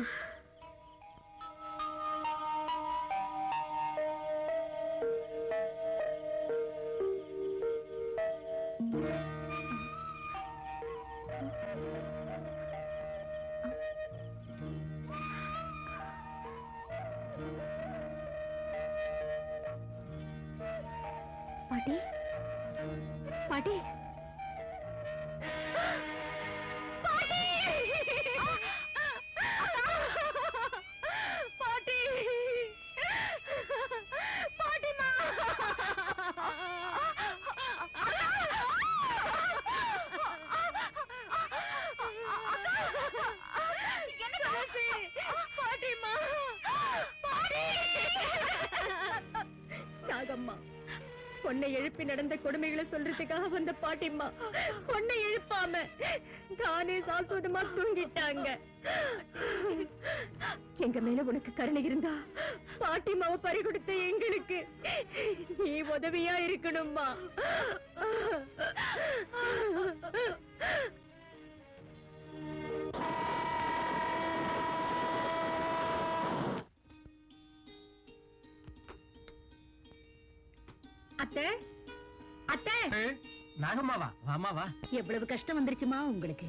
பாட்டி பாட்டி பாட்டி பாட்டி பாட்டிமா, பாட்டிமா, பாட்டி. நாகம்மா, பொண்ணை எழுப்பி நடந்த கொடுமைகளை சொல்றதுக்காக வந்த பாட்டிம்மா பொண்ணை எழுப்பாம தானே சாஸ்வதமா தூங்கிட்டாங்க. எங்க மேல உனக்கு கருணை இருந்தா பாட்டிமாவை பறி கொடுத்த எங்களுக்கு நீ உதவியா இருக்கணும்மா. அத்தை, அத்தை. நாகம்மாவா? வாமாவா. எவ்வளவு கஷ்டம் வந்துருச்சுமா உங்களுக்கு.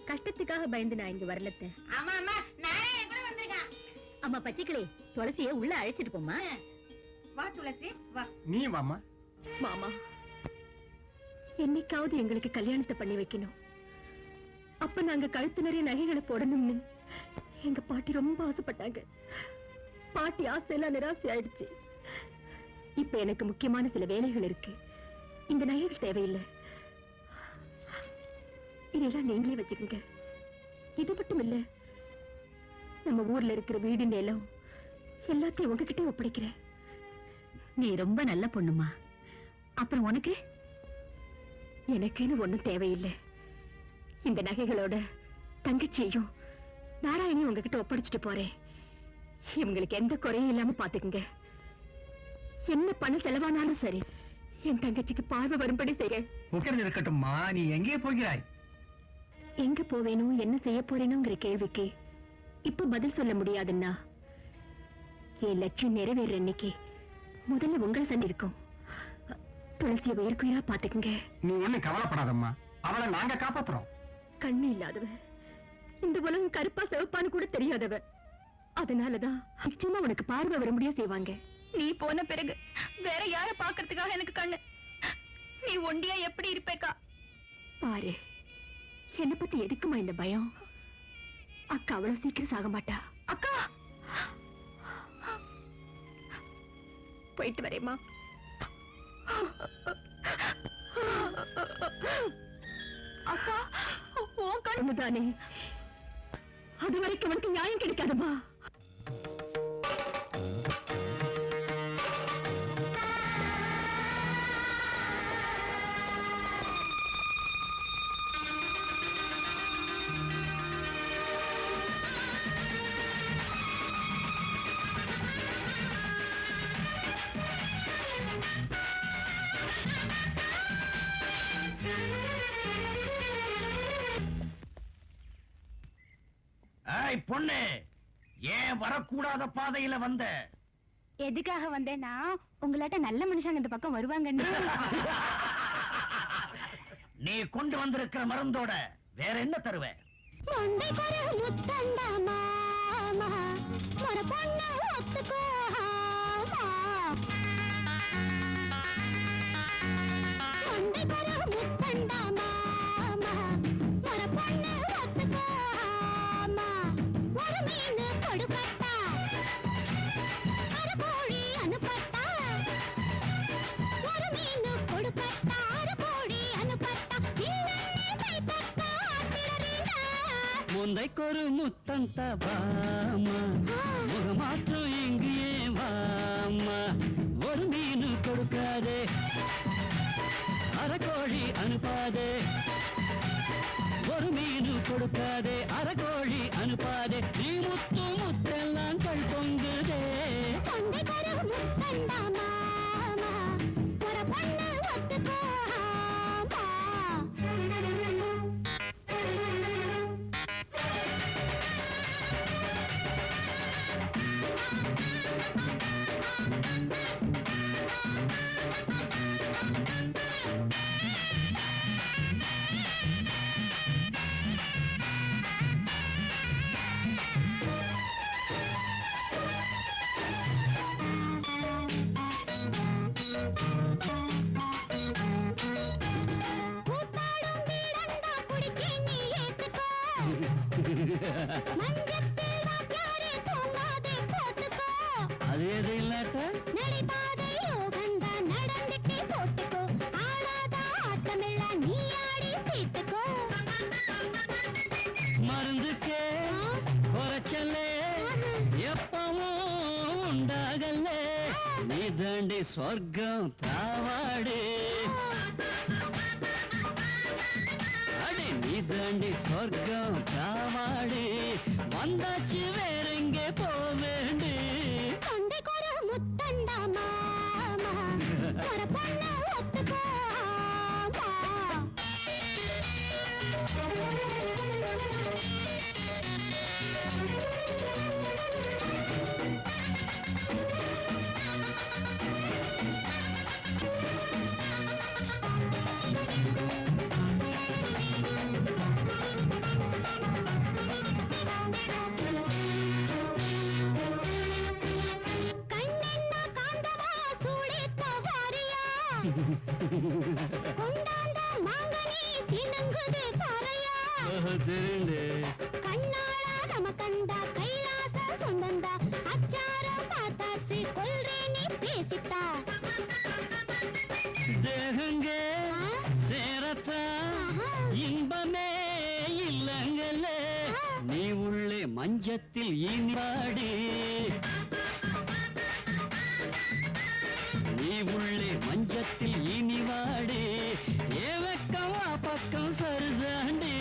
கஷ்டத்துக்காக பயந்து நான் இங்க வரலத்த. ஆமா ஆமா, நானே கூட வந்திருக்கேன். அம்மா பச்சைக்கிளி, துளசிய உள்ள அழைச்சிட்டு போமா. வா துளசி வா. நீ வாமா. மாமா, என்னைக்காவது எங்களுக்கு கல்யாணத்தை பண்ணி வைக்கணும். அப்ப நாங்க கழுத்து நிறைய நகைகளை போடணும்னு எங்க பாட்டி ரொம்ப ஆசைப்பட்டாங்க. பாட்டி ஆசையெல்லாம் நிராசை ஆயிடுச்சு. இப்ப எனக்கு முக்கியமான சில வேலைகள் இருக்கு. இந்த நகைகள் தேவையில்லை, இதெல்லாம் நீங்களே வச்சுக்கோங்க. இது மட்டும் இல்ல, நம்ம ஊர்ல இருக்கிற வீடு நிலம் எல்லாத்தையும் உங்ககிட்ட ஒப்படைக்கிறேன். நீ ரொம்ப நல்ல பொண்ணுமா. அப்புறம் உனக்கு? எனக்குன்னு ஒண்ணும் தேவையில்லை. இந்த நகைகளோட தங்கச்சியையும் நாராயணியும் உங்ககிட்ட ஒப்படைச்சிட்டு போறேன். இவங்களுக்கு எந்த குறையும் இல்லாம பாத்துக்குங்க. என்ன பணம் செலவானாலும் சரி, என் தங்கச்சிக்கு பார்வை வரும்படி செய்ய. உட்கார்ந்து இருக்கட்டும்மா, நீ எங்கே போகிறாய்? எங்க போவேனும் என்ன செய்ய போறேனுங்கிற கேள்விக்கு இப்ப பதில் சொல்ல முடியாதுன்னா, என் லட்சியம் நிறைவேற அன்னைக்கு முதல்ல உங்களை சண்டி இருக்கும். துளசிய உயிர்க்குயிரா பாத்துக்குங்க. நீ ஒண்ணும் கவலைப்படாதம்மா, அவளை நாங்க காப்பாத்துறோம். கண்ணு இல்லாதவ, இந்த உலகம் கருப்பா சிவப்பான்னு கூட தெரியாதவ. அதனாலதான் நிச்சயமா உனக்கு பார்வை வரும்படியா செய்வாங்க. நீ போன பிறகு வேற யார பாக்குறதுக்காக எனக்கு கண்ணு. நீ ஒண்டியா எப்படி இருப்பேக்கா பாரு. என்ன பத்தி எதுக்குமா இந்த பயம்? அக்கா அவ்வளவு சீக்கிரம் சாக மாட்டா. அக்கா போயிட்டு வரேம்மா. அக்கா உன் கண்ணுதானே, அது வரைக்கும் உனக்கு நியாயம் கிடைக்காதுமா. பொண்ணு, ஏன் வரக்கூடாத பாதையில வந்த? எதுக்காக வந்தேன்னா, உங்களாட்ட நல்ல மனுஷங்க இந்த பக்கம் வருவாங்கன்னு. நீ கொண்டு வந்திருக்கிற மருந்தோட வேற என்ன தருவ? ஒரு மீன் கொடுக்கட்டா, ஒரு கோழி அனுப்பட்டா. முந்தைக்கொரு முத்தந்த வாமா முகமாற்றம் இங்கேயே வாமா ஒரு மீன் கொடுக்காதே அரைக்கோழி அனுப்பாதே ஒரு மீன் கொடுக்காதே அரைக்கோழி அனுப்பாதே நீ முத்து முத்தெல்லாம் கல் பொங்குதே அது எது இல்லாட்ட மருந்துக்கே குறைச்சலே எப்பவும் உண்டாகல நீ தாண்டி சொர்க்கம் தாவாடு அடி நீ தாண்டி சொர்க்கம் தாவாடு வந்தாச்சு வேற எங்கே போவேண்டு தேகங்க சேரத்தா இன்பமே இல்லங்கல்ல நீ உள்ளே மஞ்சத்தில் ஈனாடி நீ உள்ளே மஞ்சத்தில் இனிவாடி ஏவக்கமா பக்கம் சருதாண்டி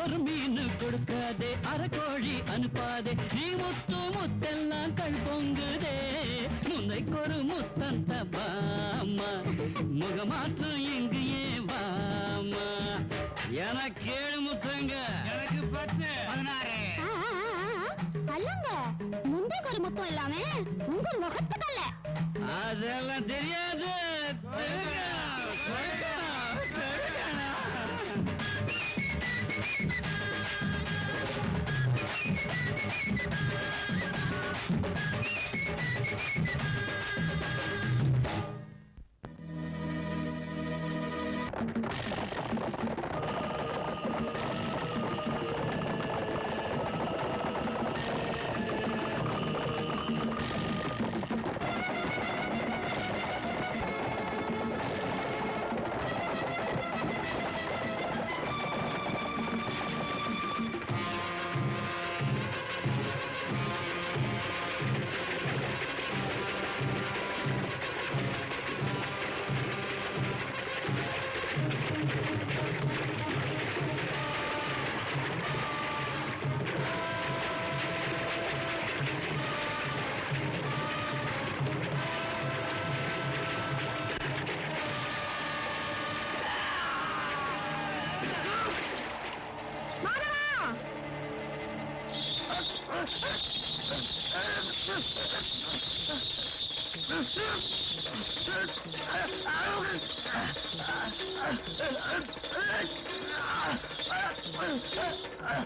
ஒரு மீன் கொடுக்காதே அரைக்கோழி அனுப்பாதே நீ முத்து முத்தெல்லாம் கண் பொங்குதே முந்தைக்கொரு முத்தந்த பாமா முகமாற்றம் இங்கேயே வாமா எனக்கு 7 முத்தங்க எனக்கு 10 16 அல்லங்க முந்தைக்கு ஒரு முத்தம் இல்லாம உங்க முகத்துக்கல்ல அதெல்லாம் தெரியாது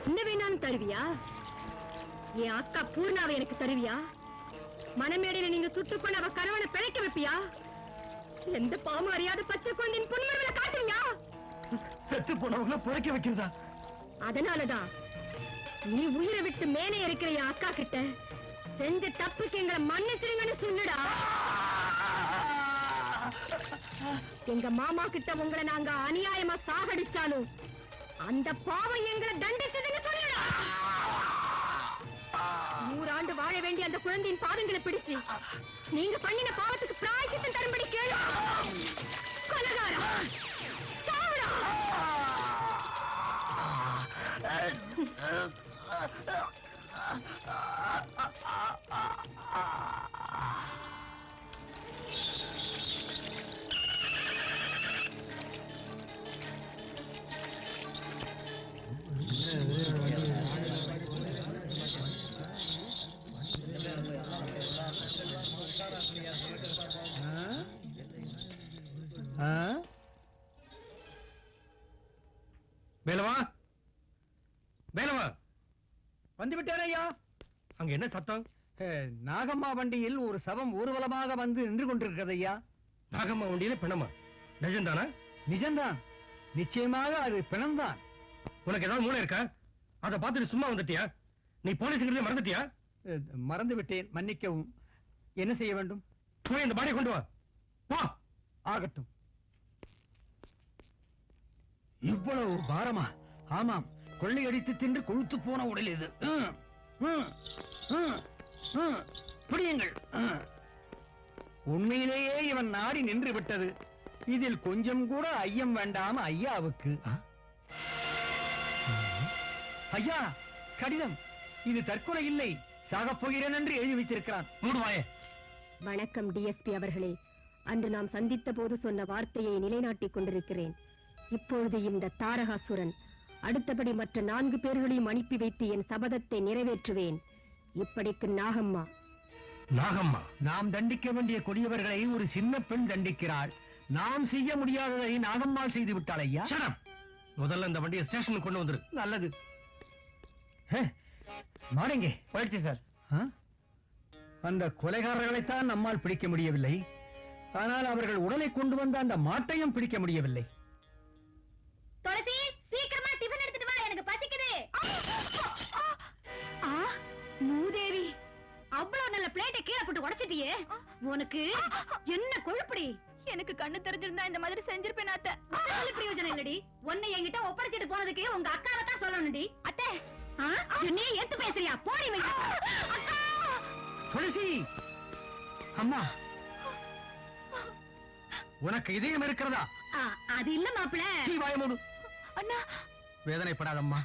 என்ன வேணாலும் தருவியா? என் அக்கா பூர்ணாவை எனக்கு தருவியா? மணமேடையில நீங்க சுட்டு கொண்டு அவ கணவனை பிழைக்க வைப்பியா? எந்த பாவம் அறியாத பச்சை குழந்தையின் பொன்மரவில காட்டுவியா? செத்து போனவங்கள புதைக்க வைக்கிறதா? அதனாலதான் நீ உயிரை விட்டு மேலே இருக்கிற என் அக்கா கிட்ட செஞ்ச தப்புக்கு எங்களை மன்னிச்சிடுங்கன்னு சொல்லுடா. எங்க மாமா கிட்ட உங்களை நாங்க அநியாயமா சாகடிச்சாலும் அந்த பாவம் எங்களை தண்டிச்சதுன்னு சொல்லுடா. 100 ஆண்டு வாழ வேண்டிய அந்த குழந்தையின் பாதங்களை பிடிச்சு நீங்க பண்ணின பாவத்துக்கு பிராயச்சித்தம் தரும்படி கேளு. கொலைகாரா, சாவுடா. வேலவா, வேலவா, வந்து விட்டேன் ஐயா. அங்க என்ன சத்தம்? நாகம்மா வண்டியில் ஒரு சவம் ஊர்வலமாக வந்து நின்று கொண்டிருக்கிறது ஐயா. நாகம்மா வண்டியில பிணமா? நிஜம்தானா? நிஜம்தான், நிச்சயமாக அது பிணம்தான். உனக்கு ஏதாவது மூளை இருக்கா? அதை பார்த்துட்டு சும்மா வந்துட்டியா? நீ போலீஸுங்கிறதே மறந்துட்டியா? மறந்து விட்டேன், மன்னிக்கவும். என்ன செய்ய வேண்டும்? போய் இந்த பாடியை கொண்டு வா. போ. ஆகட்டும். இவ்வளவு பாரமா? ஆமாம், கொள்ளையடித்து தின்று கொழுத்து போன உடல் இது. பிடியுங்கள். உண்மையிலேயே இவன் நாடி நின்று விட்டது. இதில் கொஞ்சம் கூட ஐயம் வேண்டாம் ஐயாவுக்கு. ஐயா, கடிதம். இது தற்கொலை இல்லை, சாகப் போகிறேன் என்று எழுதி வைத்திருக்கிறான். மூடுவாயே. வணக்கம் டிஎஸ்பி அவர்களே. அன்று நாம் சந்தித்த போது சொன்ன வார்த்தையை நிலைநாட்டிக் கொண்டிருக்கிறேன். இப்பொழுது இந்த தாரகாசுரன் அடுத்தபடி மற்ற 4 பேர்களையும் அனுப்பி வைத்து என் சபதத்தை நிறைவேற்றுவேன். இப்படிக்கு நாகம்மா. நாகம்மா? நாம் தண்டிக்க வேண்டிய கொடியவர்களை ஒரு சின்ன பெண் தண்டிக்கிறாள். நாம் செய்ய முடியாததை நாகம்மாள் செய்து விட்டாள் ஐயா. முதல்ல இந்த வண்டியை ஸ்டேஷனுக்கு கொண்டு வந்துரு. நல்லது. மாடுங்க போயிடுச்சு சார். அந்த கொலைகாரர்களைத்தான் நம்மால் பிடிக்க முடியவில்லை. ஆனால் அவர்கள் உடலை கொண்டு வந்த அந்த மாட்டையும் பிடிக்க முடியவில்லை. துளசி, சீக்கிரமா டிபன் எடுத்துட்டு வா, எனக்கு பசிக்குது. மூதேவி, அவ்வளவு நல்ல பிளேட்டை கீழே போட்டு உடைச்சிட்டியே, உனக்கு என்ன கொழுப்படி? எனக்கு கண்ணு தெரிஞ்சிருந்தா இந்த மாதிரி செஞ்சிருப்பேன் அத்தை. பிரயோஜனம் இல்லடி. உன்னை என்கிட்ட ஒப்படைச்சிட்டு போனதுக்கு உங்க அக்காவை தான் சொல்லணும்டி. அத்தை, என்னையே ஏத்து பேசுறியா? போடி வை. துளசி, அம்மா, உனக்கு இதயம் இருக்கிறதா? அது இல்ல மாப்பிள. வாயமூடு. அண்ணா, வேதனைப்படாதம்மா.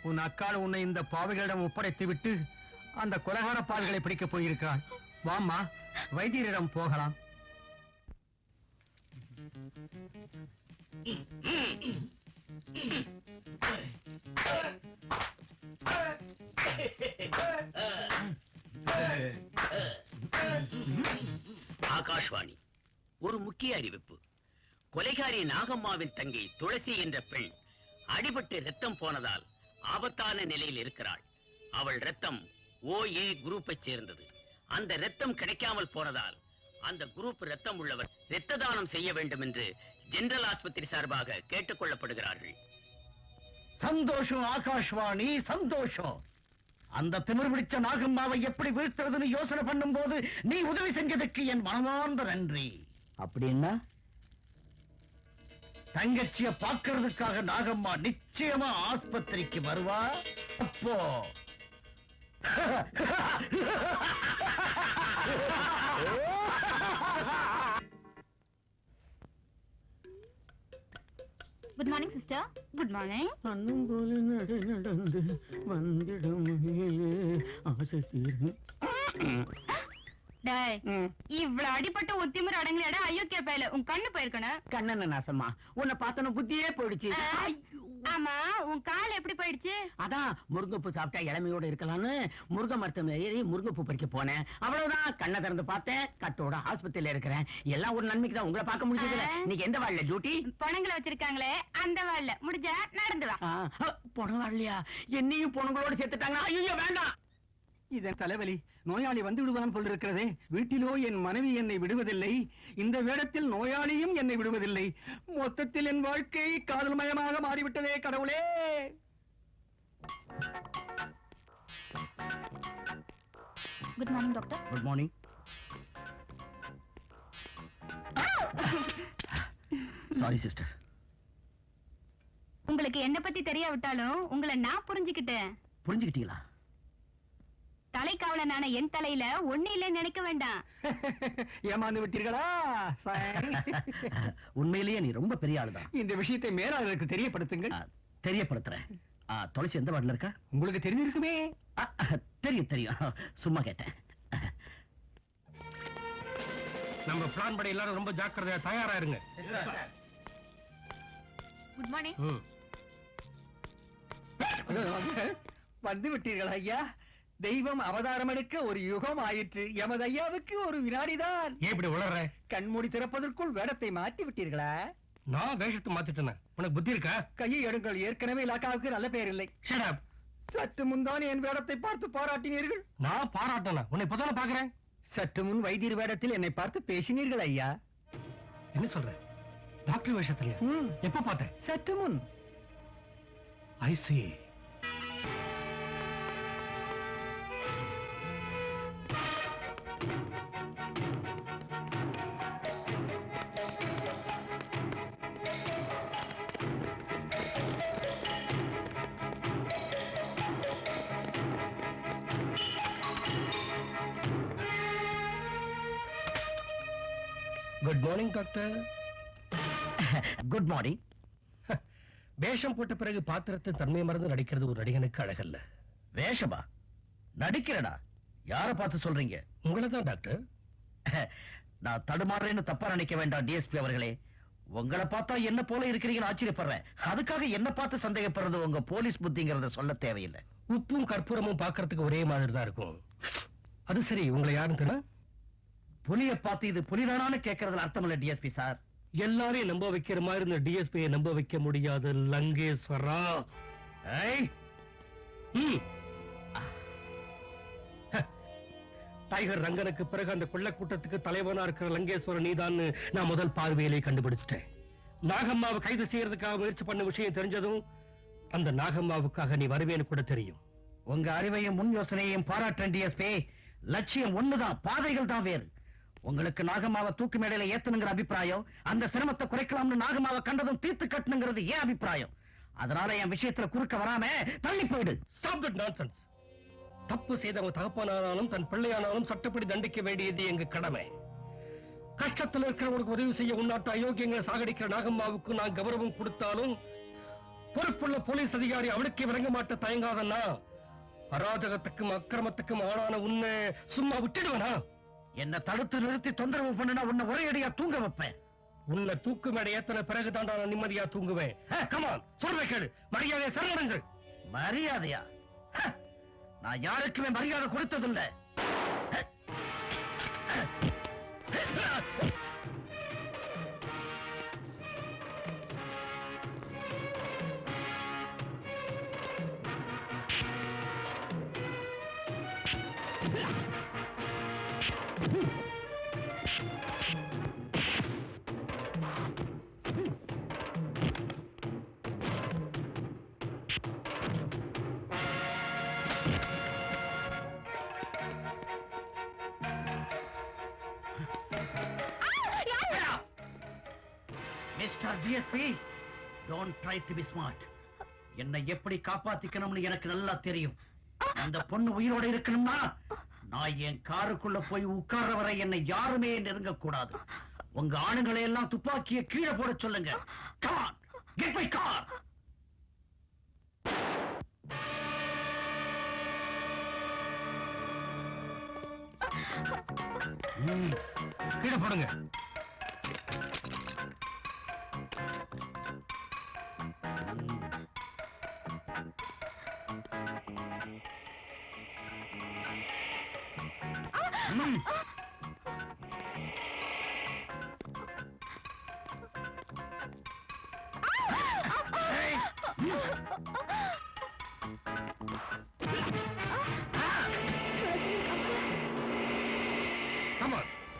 உன் அக்காள் உன்னை இந்த பாவிகளிடம் ஒப்படைத்து விட்டு அந்த கொலைகார பால்களை பிடிக்க போயிருக்கிறாள். வாம்மா, வைத்தியரிடம் போகலாம். ஆகாஷ்வாணி. ஒரு முக்கிய அறிவிப்பு. கொலைகாரி நாகம்மாவின் தங்கை துளசி என்ற பெண் அடிபட்டு ரத்தம் போனதால் ஆபத்தான நிலையில் இருக்கிறாள். அவள் ரத்தம் OA குரூப்பை சேர்ந்தது. அந்த ரத்தம் கிடைக்காமல் போனதால் அந்த குரூப் ரத்தம் உள்ளவர் இரத்த தானம் செய்ய வேண்டும் என்று ஜெனரல் ஆஸ்பத்திரி சார்பாக கேட்டுக் கொள்ளப்படுகிறார்கள். சந்தோஷம் ஆகாஷ்வாணி, சந்தோஷம். அந்த திமிர் பிடிச்ச நாகம்மாவை எப்படி வீழ்த்துறதுன்னு யோசனை பண்ணும் போது நீ உதவி செஞ்சதுக்கு என் மனமார்ந்த நன்றி. அப்படின்னா தங்கச்சிய பாக்குறதுக்காக நாகம்மா நிச்சயமா ஆஸ்பத்திரிக்கு வருவா. அப்போ good morning sister. Good morning. அன்னும் போல நடை நடந்து வந்திடும் ஆசை தீரும். டேய், இவ்வளவு அடிபட்டு ஒத்திமுறை அடங்கலடா. ஐயோக்கிய பயல, உன் கண்ணு போயிருக்கணும். கண்ணன நாசமா, உன்னை பார்த்தன புத்தியே போயிடுச்சு. ஆமா, உன் கால் எப்படி போயிடுச்சு? அதான் முருங்கைப்பூ சாப்பிட்டா இளமையோட இருக்கலாம்னு முருங்கை மரத்துல ஏறி முருங்கைப்பூ பறிக்க போனேன். அவ்வளவுதான். கண்ணை திறந்து பார்த்தேன், கட்டோட ஆஸ்பத்திரியில இருக்கிறேன். எல்லாம் ஒரு நன்மைக்கு தான். உங்களை பார்க்க முடிஞ்சதுல. நீங்க எந்த வாழல டியூட்டி? பணங்களை வச்சிருக்காங்களே அந்த வாழல. முடிஞ்சா நடந்து வா. பணம் வாழலையா? என்னையும் பொண்ணுங்களோட சேர்த்துட்டாங்க. ஐயோ வேண்டாம். இதன் தலைவலி. நோயாளி வந்து விடுவான் போல் இருக்கிறதே. வீட்டிலோ என் மனைவி என்னை விடுவதில்லை, இந்த வேடத்தில் நோயாளியும் என்னை விடுவதில்லை. மொத்தத்தில் என் வாழ்க்கை காதல் மயமாக மாறிவிட்டதே கடவுளே. Good morning doctor. Good morning. Sorry sister. உங்களுக்கு என்ன பத்தி தெரியாவிட்டாலும் உங்களை நான் புரிஞ்சுக்கிட்டேன். புரிஞ்சுக்கிட்டீங்களா? தலைக்காவலனான என் தலையில ஒண்ணு இல்லைன்னு நினைக்க வேண்டாம். ஏமாந்து விட்டீர்களா? உண்மையிலேயே நீ ரொம்ப பெரிய ஆளுதான். இந்த விஷயத்தை மேலாளருக்கு தெரியப்படுத்துங்கள். தெரியப்படுத்துறேன். துளசி எந்த வார்டில் இருக்கா? உங்களுக்கு தெரிஞ்சிருக்குமே. தெரியும் தெரியும், சும்மா கேட்டேன். நம்ம பிளான் படி எல்லாரும் ரொம்ப ஜாக்கிரதையா தயாரா இருங்க. Good morning. வந்து விட்டீர்களா ஐயா? தெய்வம் அவதாரம் எடுக்க ஒரு யுகம் ஆயிற்று. எமது ஐயாவுக்கு ஒரு வினாடிதான். ஏன் இப்படி உளற? கண்மூடி திறப்பதற்குள் வேடத்தை மாற்றி விட்டீர்களா? நான் வேஷத்தை மாத்திட்டேன். உனக்கு புத்தி இருக்கா? கையை எடுங்கள். ஏற்கனவே இலாக்காவுக்கு நல்ல பெயர் இல்லை. Shut up. சற்று முன்தான் என் வேடத்தை பார்த்து பாராட்டினீர்கள். நான் பாராட்டணும். உன்னை இப்பதானே பாக்குறேன். சற்று முன் வைத்தியர் வேடத்தில் என்னை பார்த்து பேசினீர்கள் ஐயா. என்ன சொல்ற? டாக்டர் வேஷத்திலே எப்ப பார்த்தேன்? சற்று முன். I see. Good morning doctor. Good morning. வேஷம் போட்ட பிறகு பாத்திரத்தின் தன்மை மறந்து நடிக்கிறது ஒரு நடிகனுக்கு அழகல்ல. வேஷமா? நடிக்கிறடா? யார பார்த்து சொல்றீங்க? உங்களை தான் டாக்டர். நான் தடுமாறுறேன்னு தப்பா நினைக்க வேண்டாம் டிஎஸ்பி அவர்களே. உங்களை பார்த்தா என்ன போல இருக்கிறீங்கன்னு ஆச்சரியப்படுறேன். அதுக்காக என்ன பார்த்து சந்தேகப்படுறது உங்க போலீஸ் புத்திங்கிறத சொல்ல தேவையில்லை. உப்பும் கற்பூரமும் பார்க்கறதுக்கு ஒரே மாதிரி தான் இருக்கும். அது சரி, உங்களை யாருன்னு தெரியும்? புலிய பார்த்து இது புலிதானான்னு கேட்கறதுல அர்த்தம் இல்ல டிஎஸ்பி சார். எல்லாரையும் நம்ப வைக்கிற மாதிரி இந்த டிஎஸ்பியை நம்ப வைக்க முடியாது லங்கேஸ்வரா. ஏய், டைகர் ரங்கனுக்கு பிறகு அந்த கொள்ள கூட்டத்துக்கு தலைவனா இருக்கிற லங்கேஸ்வரன் நீதான்னு நான் முதல் பார்வையிலே கண்டுபிடிச்சிட்டேன். நாகம்மாவை கைது செய்யறதுக்காக முயற்சி பண்ண விஷயம் தெரிஞ்சதும் அந்த நாகம்மாவுக்காக நீ வருவேன்னு கூட தெரியும். உங்க அறிவையும் முன் யோசனையையும் பாராட்டுறேன் டிஎஸ்பி. லட்சியம் ஒண்ணுதான், பாதைகள் தான் வேறு. உங்களுக்கு நாகம்மாவை தூக்கு மேடையில ஏத்தணுங்கிற அபிப்பிராயம், அந்த சிரமத்தை குறைக்கலாம்னு நாகம்மாவை கண்டதும் தீர்த்து கட்டணுங்கிறது ஏன் அபிப்பிராயம். அதனால என் விஷயத்துல குறுக்க வராம தள்ளி போயிடு. Stop that nonsense. தப்பு செய்தவங்க தகப்பனானாலும் தன் பிள்ளையானாலும் சட்டப்படி தண்டிக்க வேண்டியது எங்க கடமை. கஷ்டத்தில் இருக்கிறவங்களுக்கு உதவி செய்ய உன்னாட்டு அயோக்கியங்களை சாகடிக்கிற நாகம்மாவுக்கு நான் கௌரவம் கொடுத்தாலும் பொறுப்புள்ள போலீஸ் அதிகாரி அவளுக்கே விளங்க மாட்ட தயங்காதன்னா அராஜகத்துக்கும் அக்கிரமத்துக்கும் ஆளான உன்னை சும்மா விட்டுடுவனா? என்ன தடுத்து நிறுத்தி தொந்தரவு பண்ணுனா உன்னை ஒரே அடியா தூங்க வைப்பேன். உன்னை தூக்கு மேடை ஏத்தன பிறகுதான் நான் நிம்மதியா தூங்குவேன். கமான், சொல்ற கேளு. மரியாதையை சரணடைங்கள். மரியாதையா? நான் யாருக்குமே மரியாதை கொடுத்ததில்லை. Mister DSP, don't try to be smart. என்னை எப்படி காப்பாத்திக்கணும்னு எனக்கு நல்லா தெரியும். அந்த பொண்ணு உயிரோட இருக்கணும்னா நான் என் காருக்குள்ள போய் உட்கார்ற வரை என்னை யாருமே நெருங்க கூடாது. உங்க ஆணுங்களை எல்லாம் துப்பாக்கிய கீழே போட சொல்லுங்க. Come on, get my car. கீழே போடுங்க.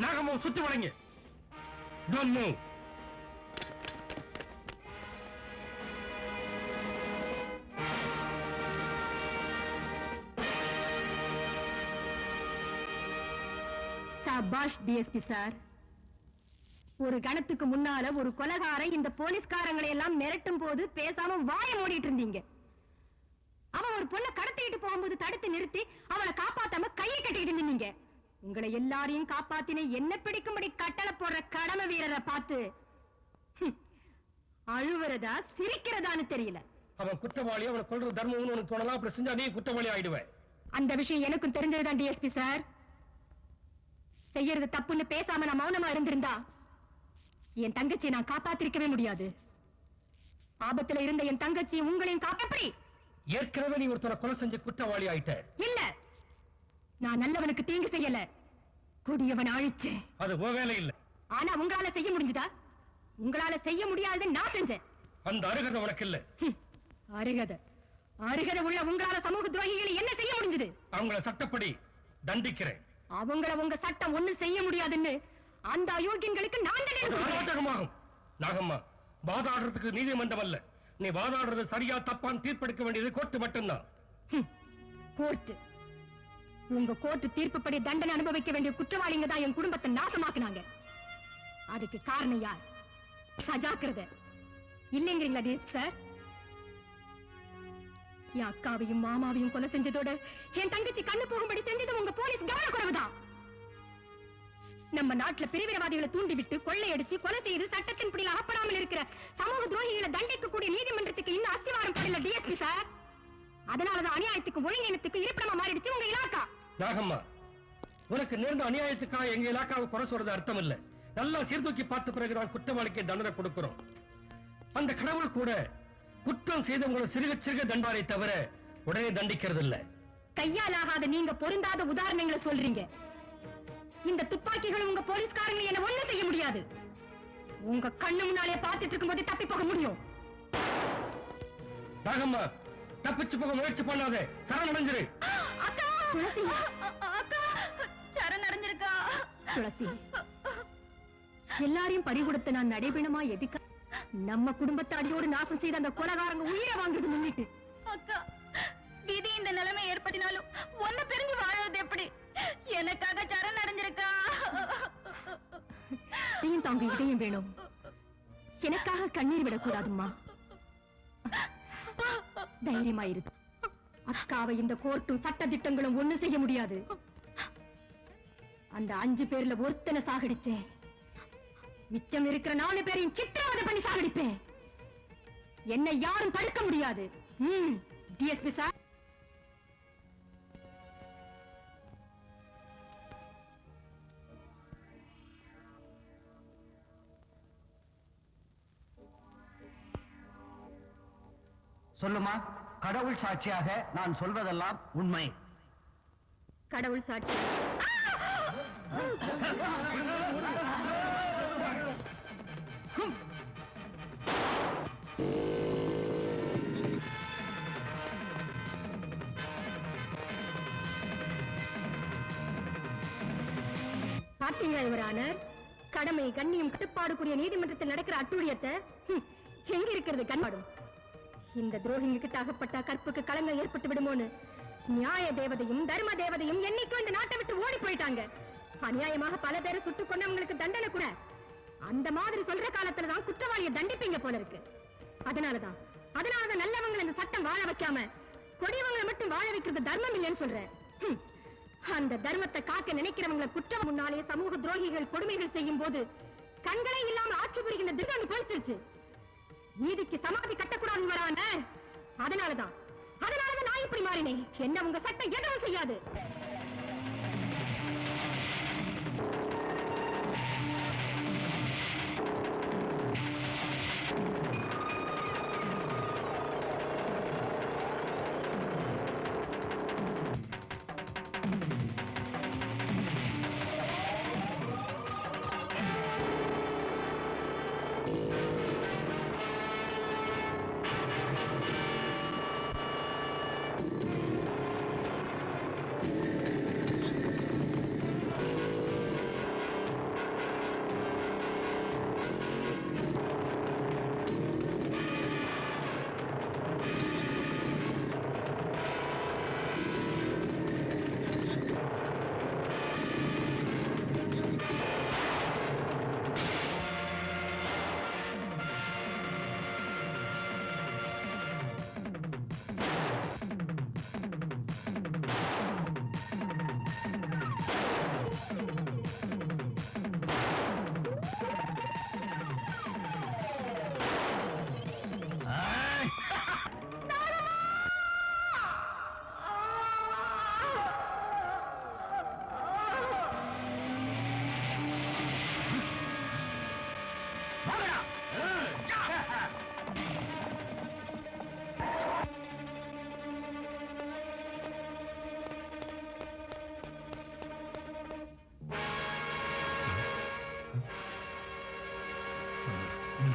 நாகம்மா சுத்தி வளைங்க. Don't move. சபாஷ் டிஎஸ்பி சார். ஒரு கணத்துக்கு முன்னால ஒரு கொலைகாரன் இந்த போலீஸ்காரங்களை எல்லாம் மிரட்டும் போது பேசாம வாய மூடிட்டு இருந்தீங்க. அவன் ஒரு பொண்ணை கடத்திட்டு போகும்போது தடுத்து நிறுத்தி அவளை காப்பாத்தாம கையை கட்டிட்டு இருந்தீங்க. உங்களை எல்லாரையும் காப்பாத்தின என்ன பிடிக்கும்படி கட்டளை போடுற கடமை வீரரை பார்த்து அழுவுறதா சிரிக்கிறதான்னு தெரியல. அவன் குற்றவாளி, அவனை கொல்றது தர்மம்னு உனக்கு தோணலாம். அப்படி செஞ்சா நீ குற்றவாளி ஆயிடுவேன். அந்த விஷயம் எனக்கும் தெரிஞ்சதுதான் டிஎஸ்பி சார். செய்யறது தப்புன்னு பேசாம நான் மௌனமா இருந்திருந்தா என் தங்கச்சியை நான் காப்பாத்திருக்கவே முடியாது. ஆபத்துல இருந்த என் தங்கச்சி உங்களையும் காப்பாற்றி. ஏற்கனவே நீ ஒருத்தர கொலை செஞ்ச குற்றவாளி ஆயிட்ட. இல்ல, நான் நல்லவனுக்கு தீங்கு செய்யல, கொடியவன் அழிச்சேன். அது உன் வேலை இல்ல. ஆனா உங்களால செய்ய முடிஞ்சதா? உங்களால செய்ய முடியாதுன்னு நான் செஞ்சேன். அந்த அருகதை உனக்கு இல்ல. அருகதை உள்ள உங்களால சமூக துரோகிகளை என்ன செய்ய முடிஞ்சது? அவங்கள சட்டப்படி தண்டிக்கிறேன். அவங்கள உங்க சட்டம் ஒண்ணு செய்ய முடியாதுன்னு அந்த அயோக்கியங்களுக்கு நான் அராஜகமாகும். நாகம்மா, வாதாடுறதுக்கு நீதிமன்றம் அல்ல. நீ வாதாடுறது சரியா தப்பான்னு தீர்ப்பெடுக்க வேண்டியது கோர்ட்டு மட்டும்தான். கோர்ட்டு? உங்க கோர்ட்டு தீர்ப்புப்படி தண்டனை அனுபவிக்க வேண்டிய குற்றவாளிங்க தான் என் குடும்பத்தை நாசமாக்குனாங்க. அதுக்கு காரணம் யார்? சஜாக்கிரதை இல்லைங்கிறீங்களா டிஎஸ்பி சார்? என் அக்காவையும் மாமாவையும் கொலை செஞ்சதோட என் தங்கச்சி கண்ணு போகும்படி செஞ்சது உங்க போலீஸ் கவனக்குறைவுதான். நம்ம நாட்டுல பிரிவினவாதிகளை தூண்டிவிட்டு கொள்ளையடிச்சு கொலை செய்து சட்டத்தின் பிடியில் அகப்படாமல் இருக்கிற சமூக துரோகிகளை தண்டிக்கக்கூடிய நீதிமன்றத்துக்கு இன்னும் அஸ்திவாரம் படல டிஎஸ்பி சார். அதனாலதான் அநியாயத்துக்கு ஒழுங்கினத்துக்கு இருப்பிடமா மாறிடுச்சு உங்க இலாக்கா. நாகம்மா, உனக்கு நேர்ந்த அநியாயத்துக்காக எங்க இலாக்காவை குறை சொல்றது அர்த்தம் இல்ல. நல்லா சீர்தூக்கி பார்த்த பிறகு நான் குற்றவாளிக்கு தண்டனை கொடுக்கிறோம். அந்த கடவுள் கூட குற்றம் செய்தவங்களை சிறுக சிறுக தண்டாரை தவிர உடனே தண்டிக்கிறது இல்ல. கையாலாகாத நீங்க பொருந்தாத உதாரணங்களை சொல்றீங்க. இந்த துப்பாக்கிகள் உங்க போலீஸ்காரங்க என்ன ஒண்ணு செய்ய முடியாது. உங்க கண்ணு முன்னாலே பார்த்துட்டு இருக்கும் போது தப்பி போக முடியும். நாகம்மா, தப்பிச்சு போக முயற்சி பண்ணாதே, சரணடைஞ்சிரு. சரணடைஞ்சிருக்கா? துளசி, எல்லாரையும் பறிகொடுத்து நான் நடைபெணமா எதுக்க நம்ம குடும்பத்தை அடியோடு நாசம் செய்த அந்த கொலைகாரங்க உயிரை வாங்குறது முன்னிட்டு. அக்கா, விதி இந்த நிலைமை ஏற்பட்டினாலும் ஒன்னு பிரிஞ்சு வாழறது எப்படி? எனக்காக சரண் அடைஞ்சிருக்கா? இதையும் தாங்க, இதையும் வேணும். எனக்காக கண்ணீர் விடக்கூடாதும்மா. தைரியமா இருக்கு. அக்காவை இந்த கோர்ட்டும் சட்ட திட்டங்களும் ஒண்ணு செய்ய முடியாது. அந்த 5 பேர்ல ஒருத்தனை சாகடிச்சேன். மிச்சம் இருக்கிற 4 பேரையும் சித்திரவதை பண்ணி சாகடிப்பேன். என்னை யாரும் தடுக்க முடியாது. டிஎஸ்பி சார், சொல்லுமா, கடவுள் சாட்சியாக நான் சொல்வதெல்லாம் உண்மை. கடவுள் சாட்சி. பாத்தீங்களா யுவர் ஆனர், கடமை கண்ணியம் கட்டுப்பாடுக்குரிய நீதிமன்றத்தில் நடக்கிற அட்டூழியத்தை எங்க இருக்கிறது கண்பாடும்? இந்த துரோகிங்க கிட்ட அகப்பட்ட கற்புக்கு களங்கம் ஏற்பட்டு விடுமோன்னு நியாய தேவதையும் தர்ம தேவதையும் என்னைக்கும் இந்த நாட்டை விட்டு ஓடி போயிட்டாங்க. அநியாயமாக பல பேரை சுட்டுக் கொண்டவங்களுக்கு தண்டனை கூட அந்த மாதிரி சொல்ற காலத்துலதான் குற்றவாளியை தண்டிப்பீங்க போல இருக்கு. அதனாலதான் நல்லவங்களை இந்த சட்டம் வாழ வைக்காம கொடியவங்களை மட்டும் வாழ வைக்கிறது தர்மம் இல்லைன்னு சொல்றேன். அந்த தர்மத்தை காக்க நினைக்கிறவங்களை குற்றம் முன்னாலே சமூக துரோகிகள் கொடுமைகள் செய்யும் போது கண்களே இல்லாம ஆட்சி புரிகின்ற திட்டம் போயிடுச்சு. நீதிக்கு சமாதி கட்டக்கூடாது வரான. அதனாலதான் நான் இப்படி மாறினேன். என்ன உங்க சட்டம் எதுவும் செய்யாது.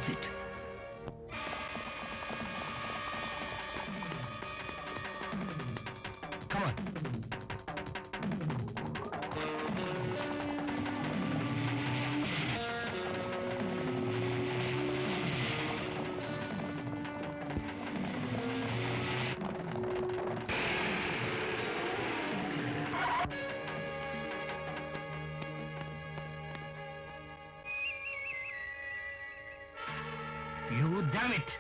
That's it. Come on. You damn it!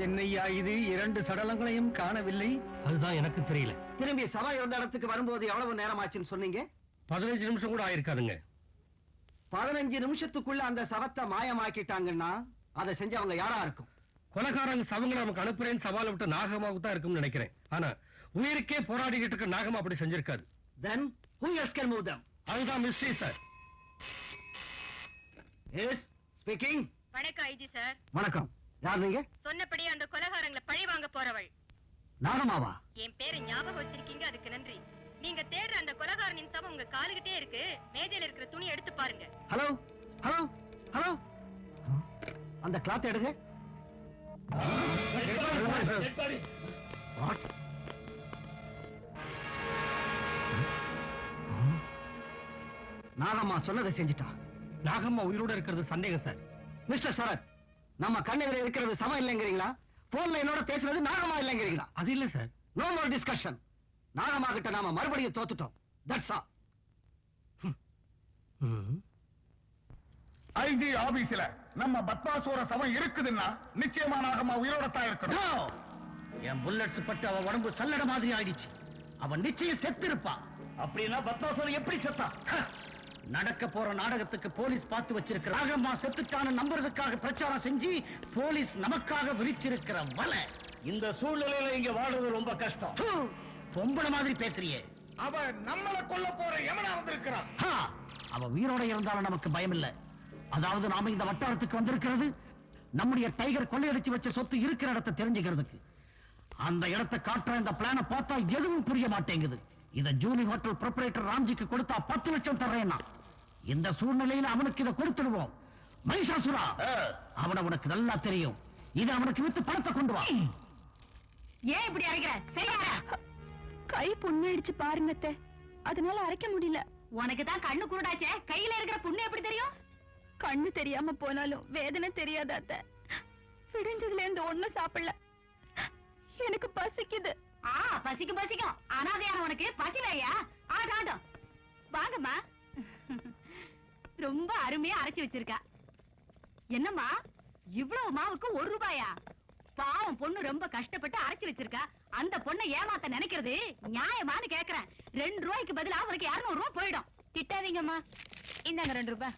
என்னையா இது 2 சடலங்களையும் காணவில்லை? அதுதான் எனக்கு தெரியல. திரும்பி சபை இருந்த இடத்துக்கு வரும்போது எவ்வளவு நேரம் ஆச்சுன்னு சொன்னீங்க? 15 நிமிஷம் கூட ஆயிருக்காதுங்க. 15 நிமிஷத்துக்குள்ள அந்த சவத்தை மாயமாக்கிட்டாங்கன்னா அதை செஞ்சவங்க யாரா இருக்கும்? கொலைகாரங்க சவங்களை நமக்கு அனுப்புறேன்னு சவாலை விட்டு நாகமாவுக்கு தான் இருக்கும்னு நினைக்கிறேன். ஆனா உயிருக்கே போராடிக்கிட்டு இருக்க நாகமா அப்படி செஞ்சிருக்காது. Then who else can move them? அதுதான் மிஸ்ட்ரி சார். Yes, speaking. வணக்கம் ஐஜி சார். வணக்கம். யார் நீங்க? சொன்னபடி அந்த கொலைகாரங்களை பழி வாங்க போறவள். நாகமாவா? என் பேரை ஞாபகம் வச்சிருக்கீங்க, அதுக்கு நன்றி. நீங்க தேடுற அந்த கொலைகாரனின் சவம் உங்க காலுகிட்டே இருக்கு. மேஜையில இருக்கிற துணி எடுத்து பாருங்க. ஹலோ ஹலோ ஹலோ, அந்த கிளாத் எடுங்க. What? நாகம்மா சொன்னதை செஞ்சிட்டா. நாகம்மா உயிரோட இருக்கிறது சந்தேகம் சார். மிஸ்டர் சரத், நம்ம கண்ணெதிர இருக்கிறது சமம் இல்லைங்கிறீங்களா? போன்ல என்னோட பேசுறது நாகமா இல்லைங்கிறீங்களா? அது இல்ல sir. No more discussion. Nagama கிட்ட நாம மறுபடியும் தோத்துட்டோம். That's all. ஐஜி ஆபீஸ்ல நம்ம பத்மாசூர சபை இருக்குதுன்னா நிச்சயமா நாகம்மா உயிரோடத்தான் இருக்கணும். என் புல்லட்ஸ் பட்டு அவ உடம்பு சல்லட மாதிரி ஆயிடுச்சு. அவன் நிச்சயம் செத்து இருப்பா. அப்படின்னா பத்மாசூரன் எப்படி செத்தா? நடக்க போற நாடகத்துக்கு போலீஸ் பார்த்து வச்சிருக்கிற நாகம்மா செத்துட்டான நம்புறதுக்காக பிரச்சாரம் செஞ்சு போலீஸ் நமக்காக விரிச்சிருக்கிற வலை. இந்த சூழ்நிலையில இங்க வாழ்றது ரொம்ப கஷ்டம். பொம்பளை மாதிரி பேசுறியே. அவ நம்மள கொல்ல போற எமனா வந்திருக்கிறான். அவ உயிரோட இருந்தாலும் நமக்கு பயம் இல்ல. அதாவது நாம இந்த வட்டாரத்துக்கு வந்திருக்கிறது நம்முடைய டைகர் கொள்ளையடிச்சு வச்ச சொத்து இருக்கிற இடத்தை தெரிஞ்சுக்கிறதுக்கு. அந்த இடத்தை காட்டுற இந்த பிளான பார்த்தா எதுவும் புரிய மாட்டேங்குது. இத ஜூனி ஹோட்டல் ப்ரொப்ரேட்டர் ராம்ஜிக்கு கொடுத்தா 10 லட்சம் தர்றேன்னா இந்த சூழ்நிலையில அவனுக்கு இதை கொடுத்துடுவோம். மகிஷாசுரா, அவனை உனக்கு நல்லா தெரியும். இது அவனுக்கு வித்து பணத்தை கொண்டு வா. ஏன் இப்படி அரைக்கிற? சரியா? கை புண்ணடிச்சு பாருங்க, அதனால அரைக்க முடியல. உனக்கு தான் கண்ணு குருடாச்சே, கையில இருக்கிற புண்ணு எப்படி தெரியும்? கண்ணு தெரியாம போனாலும் வேதனை தெரியாத அத்தை. விடிஞ்சதுல இருந்து ஒண்ணும் சாப்பிடல. எனக்கு பசிக்குது. பசிக்கும். அனாதையான உனக்கு பசிலையா? ஆட்டம் வாங்கம்மா. ரொம்ப அருமையா அரைச்சு வச்சிருக்கா. என்னம்மா இவ்வளவு மாவுக்கு 1 ரூபாயா? பாவம் பொண்ணு ரொம்ப கஷ்டப்பட்டு அரைச்சு வச்சிருக்கா. அந்த பொண்ணை ஏமாத்த நினைக்கிறது நியாயமானு கேக்குறேன். 2 ரூபாய்க்கு பதிலா உனக்கு 200 ரூபாய் போயிடும். திட்டாதீங்கம்மா. இந்தாங்க 2 ரூபாய்.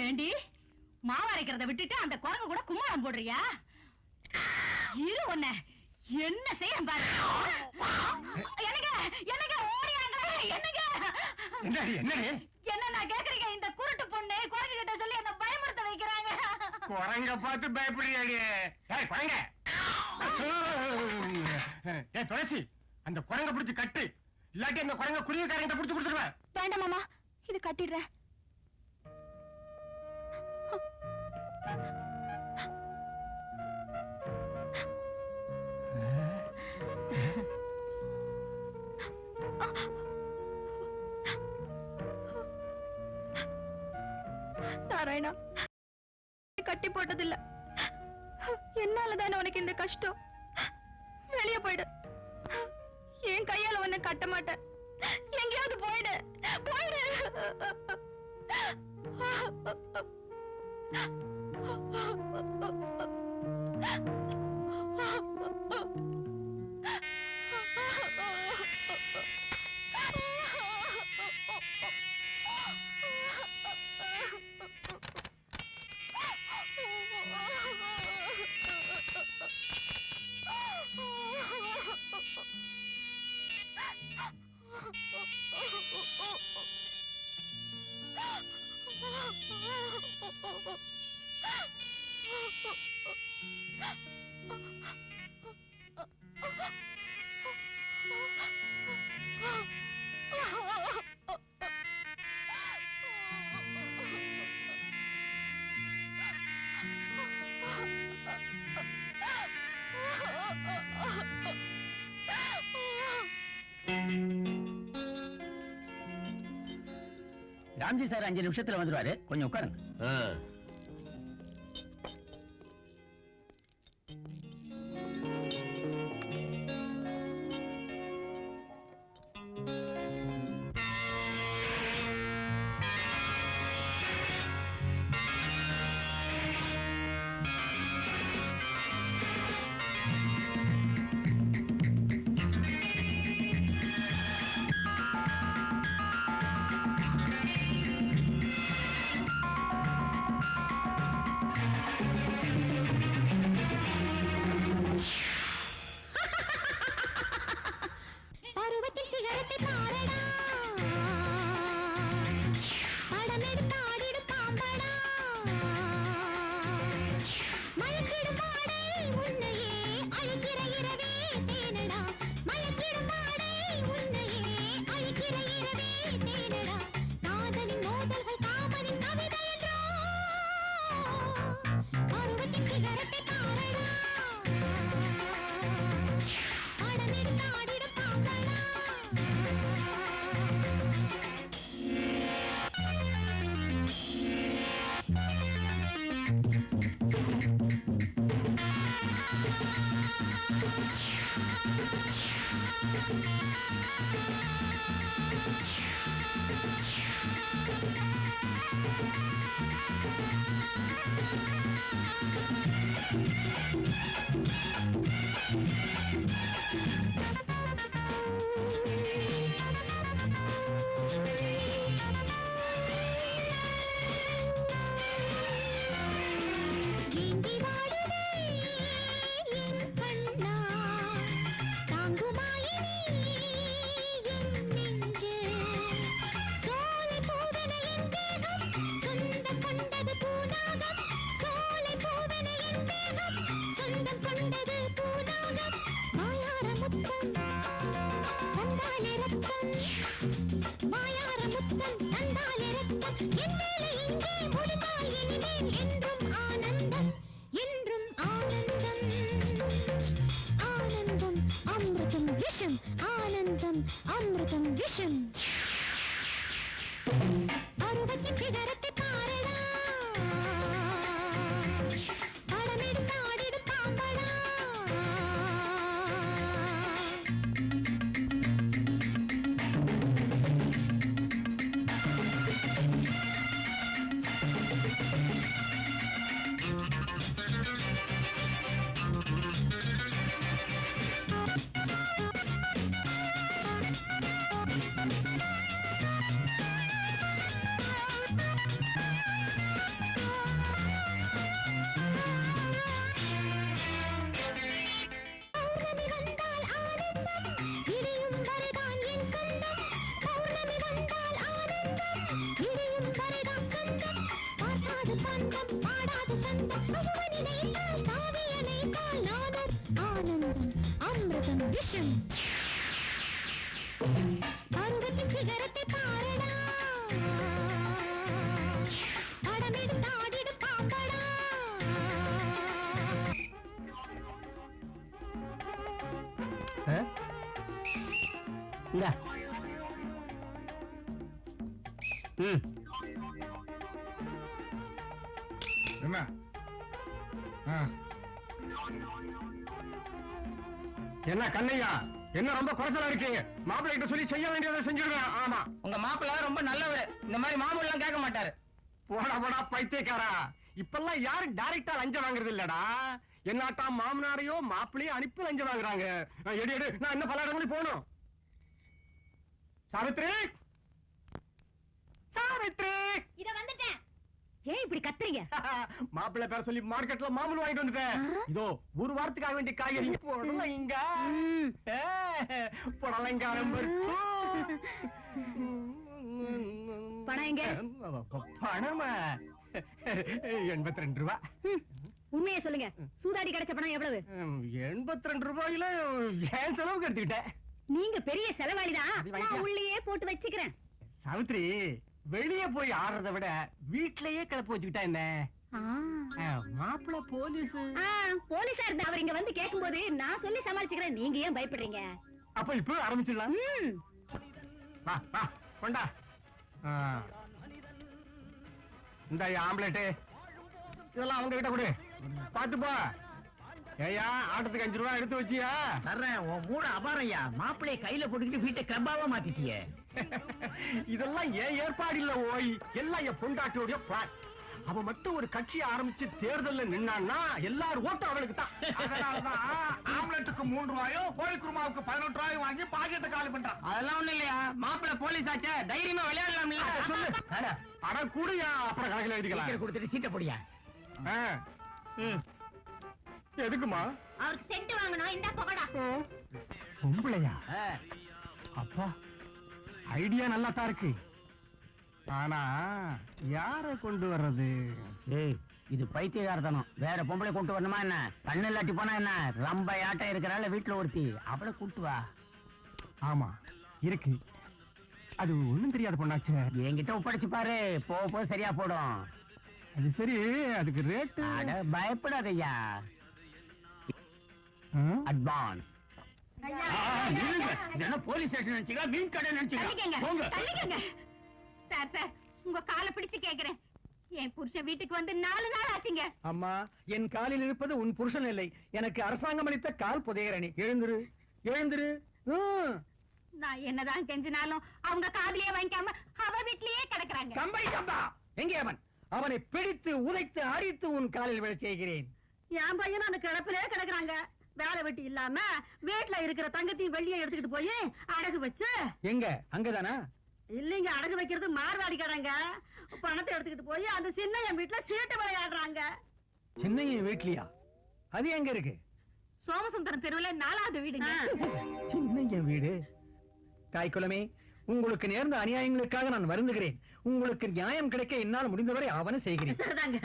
ஏண்டி மாவு அரைக்கிறத விட்டுட்டு அந்த குரங்கு கூட கும்மாளம் போடுறியா? இரு ஒன்ன என்ன செய்ய பாரு. எனக்கு ஓடியாங்களே. என்ன நான் கேக்குறீங்க? இந்த குருட்டு பொண்ணு குரங்கு கிட்ட சொல்லி என்ன பயமுறுத்த வைக்கிறாங்க. குரங்க பார்த்து பயப்படுறியாடியே? குரங்க துளசி, அந்த குரங்க பிடிச்சு கட்டு. இல்லாட்டி அந்த குரங்க குருவிக்காரங்க பிடிச்சு கொடுத்துருவேன். வேண்டாம் மாமா, இது கட்டிடுறேன். நாராயணா, கட்டி போட்டதில்ல. என்னாலதானே உனக்கு இந்த கஷ்டம். வெளியே போயிடு. என் கையால உன்னை கட்ட மாட்டேன். எங்கேயாவது போயிடு. ராம்ஜி சார் 5 நிமிஷத்துல வந்துருவாரு, கொஞ்சம் உட்காருங்க. என்ன என்ன கண்ணையா, என்ன ரொம்ப குறைச்சலா இருக்கீங்க? மாப்பிள்ளை கிட்ட சொல்லி செய்ய வேண்டியதை செஞ்சிருவேன். ஆமா, உங்க மாப்பிள்ள ரொம்ப நல்லவரு, இந்த மாதிரி மாமூல் எல்லாம் கேட்க மாட்டாரு. போடா போடா பைத்தியக்காரா, இப்பெல்லாம் யாரும் டைரக்டா லஞ்சம் வாங்குறது இல்லடா. என்னாட்டா மாமனாரையோ மாப்பிள்ளையோ அனுப்பி லஞ்சம் வாங்குறாங்க. எடு எடு, நான் என்ன பல இடங்களுக்கு போகணும். சாவித்ரி, சாவித்ரி, இத வந்துட்டேன். ஏன் இப்படி கத்துறீங்க? மாப்பிள்ளை பேர சொல்லி மார்க்கெட்ல மாமூல் வாங்கிட்டு வந்துட்டேன். இதோ ஒரு வாரத்துக்காக வேண்டிய காய்கறி போடலாம். இங்க புடலங்காரம் பணம் எங்க? பணமா 82 ரூபாய். உண்மையை சொல்லுங்க, சூதாடி கிடைச்ச பணம் எவ்வளவு? 82 ரூபாயில என் செலவுக்கு எடுத்துக்கிட்டேன். நீங்க பெரிய செலவாளிதான், நான் உள்ளேயே போட்டு வச்சுக்கிறேன். சாவித்ரி, வெளியே போய் ஆடுறதை விட வீட்லயே கிளப்பு வச்சுக்கிட்டா என்ன? மாப்பிள்ள போலீஸ். போலீஸா இருந்தா அவர் இங்க வந்து கேட்கும்போது நான் சொல்லி சமாளிச்சுக்கிறேன், நீங்க ஏன் பயப்படுறீங்க? அப்ப இப்ப ஆரம்பிச்சிடலாம். வா வா கொண்டா. இந்த ஆம்லெட் இதெல்லாம் அவங்க கிட்ட கொடு, பாத்து போ. ஏயா ஆட்டத்துக்கு 5 ரூபாய் எடுத்து வச்சியா? தர்றேன். உன் மூட அபாரையா, மாப்பிள்ளைய கையில போட்டுக்கிட்டு வீட்டை கிளப்பாவா மாத்திட்டிய. இதெல்லாம் ஏன் ஏற்பாடு இல்ல ஓய், எல்லாம் என் பொண்டாட்டியோட பிளான். அவ மட்டும் ஒரு கட்சி ஆரம்பிச்சு தேர்தல்ல நின்னான்னா எல்லாரும் ஓட்டும் அவளுக்கு தான். அதனாலதான் ஆம்லெட்டுக்கு 3 ரூபாயும் கோழி குருமாவுக்கு 18 ரூபாயும் வாங்கி பாக்கெட்டை காலி பண்றான். அதெல்லாம் ஒண்ணு இல்லையா, மாப்பிள்ளை போலீஸ் ஆச்சே, தைரியமா விளையாடலாம்ல. சொல்லு. அட கூடயா, அப்புறம் கணக்கில் எழுதிக்கலாம். கொடுத்துட்டு சீட்டை போடியா. எதுக்குமா? அவருக்கு செட்டு வாங்கணும், இந்த போகடா. பொம்பளையா? அப்பா ஐடியா நல்லா தான் இருக்கு. ஆனா யார கொண்டு வர்றது? இது பைத்தியகாரத்தனம். வேற பொம்பளை கொண்டு வரணுமா என்ன? கண்ணு இல்லாட்டி போனா என்ன? ரொம்ப ஆட்டம் இருக்கிறாள் வீட்டுல ஒருத்தி, அவளை கூட்டு வா. ஆமா இருக்கு, அது ஒண்ணும் தெரியாத பொண்ணாச்சே. என்கிட்ட ஒப்படைச்சு பாரு, போக போக சரியா போடும். அது சரி, அதுக்கு ரேட்டு? பயப்படாதய்யா, அட்வான்ஸ். போலீஸ் ஸ்டேஷன் நினைச்சீங்க, மீன் கடை நினைச்சீங்க. சார் சார், உங்க காலை பிடிச்சு கேக்குறேன், என் புருஷன் வீட்டுக்கு வந்து 4 நாள் ஆச்சுங்க. அம்மா, என் காலில் இருப்பது உன் புருஷன் இல்லை, எனக்கு அரசாங்கம் அளித்த கால் புதையரணி. எழுந்துரு எழுந்துரு. நான் என்னதான் கெஞ்சினாலும் அவங்க காதலியே வாங்கிக்காம அவ வீட்லயே கிடக்குறாங்க. கம்பை கம்பா, எங்கே அவன்? அவனை பிடித்து உதைத்து அடித்து உன் காலில் விழச் செய்கிறேன். என் பையன் அந்த கிடப்பிலே கிடக்குறாங்க. வேலை வெட்டி இல்லாம வீட்டுல இருக்கிற தங்கத்தையும் வெள்ளியை எடுத்துக்கிட்டு போய் அடகு வச்சு. எங்க? அங்கதானா? இல்லைங்க, அடகு வைக்கிறது மார்வாடிக்காரங்க. பணத்தை எடுத்துக்கிட்டு போய் அந்த சின்ன என் வீட்டுல சீட்டு விளையாடுறாங்க. சின்னையின் வீட்லயா? அது எங்க இருக்கு? சோமசுந்தரம் தெருவுல 4வது வீடுங்க. சின்னையின் வீடு. தாய்க்குலமே, உங்களுக்கு நேர்ந்த அநியாயங்களுக்காக நான் வருந்துகிறேன். உங்களுக்கு நியாயம் கிடைக்க என்னால் முடிந்தவரை ஆவன செய்கிறேன்.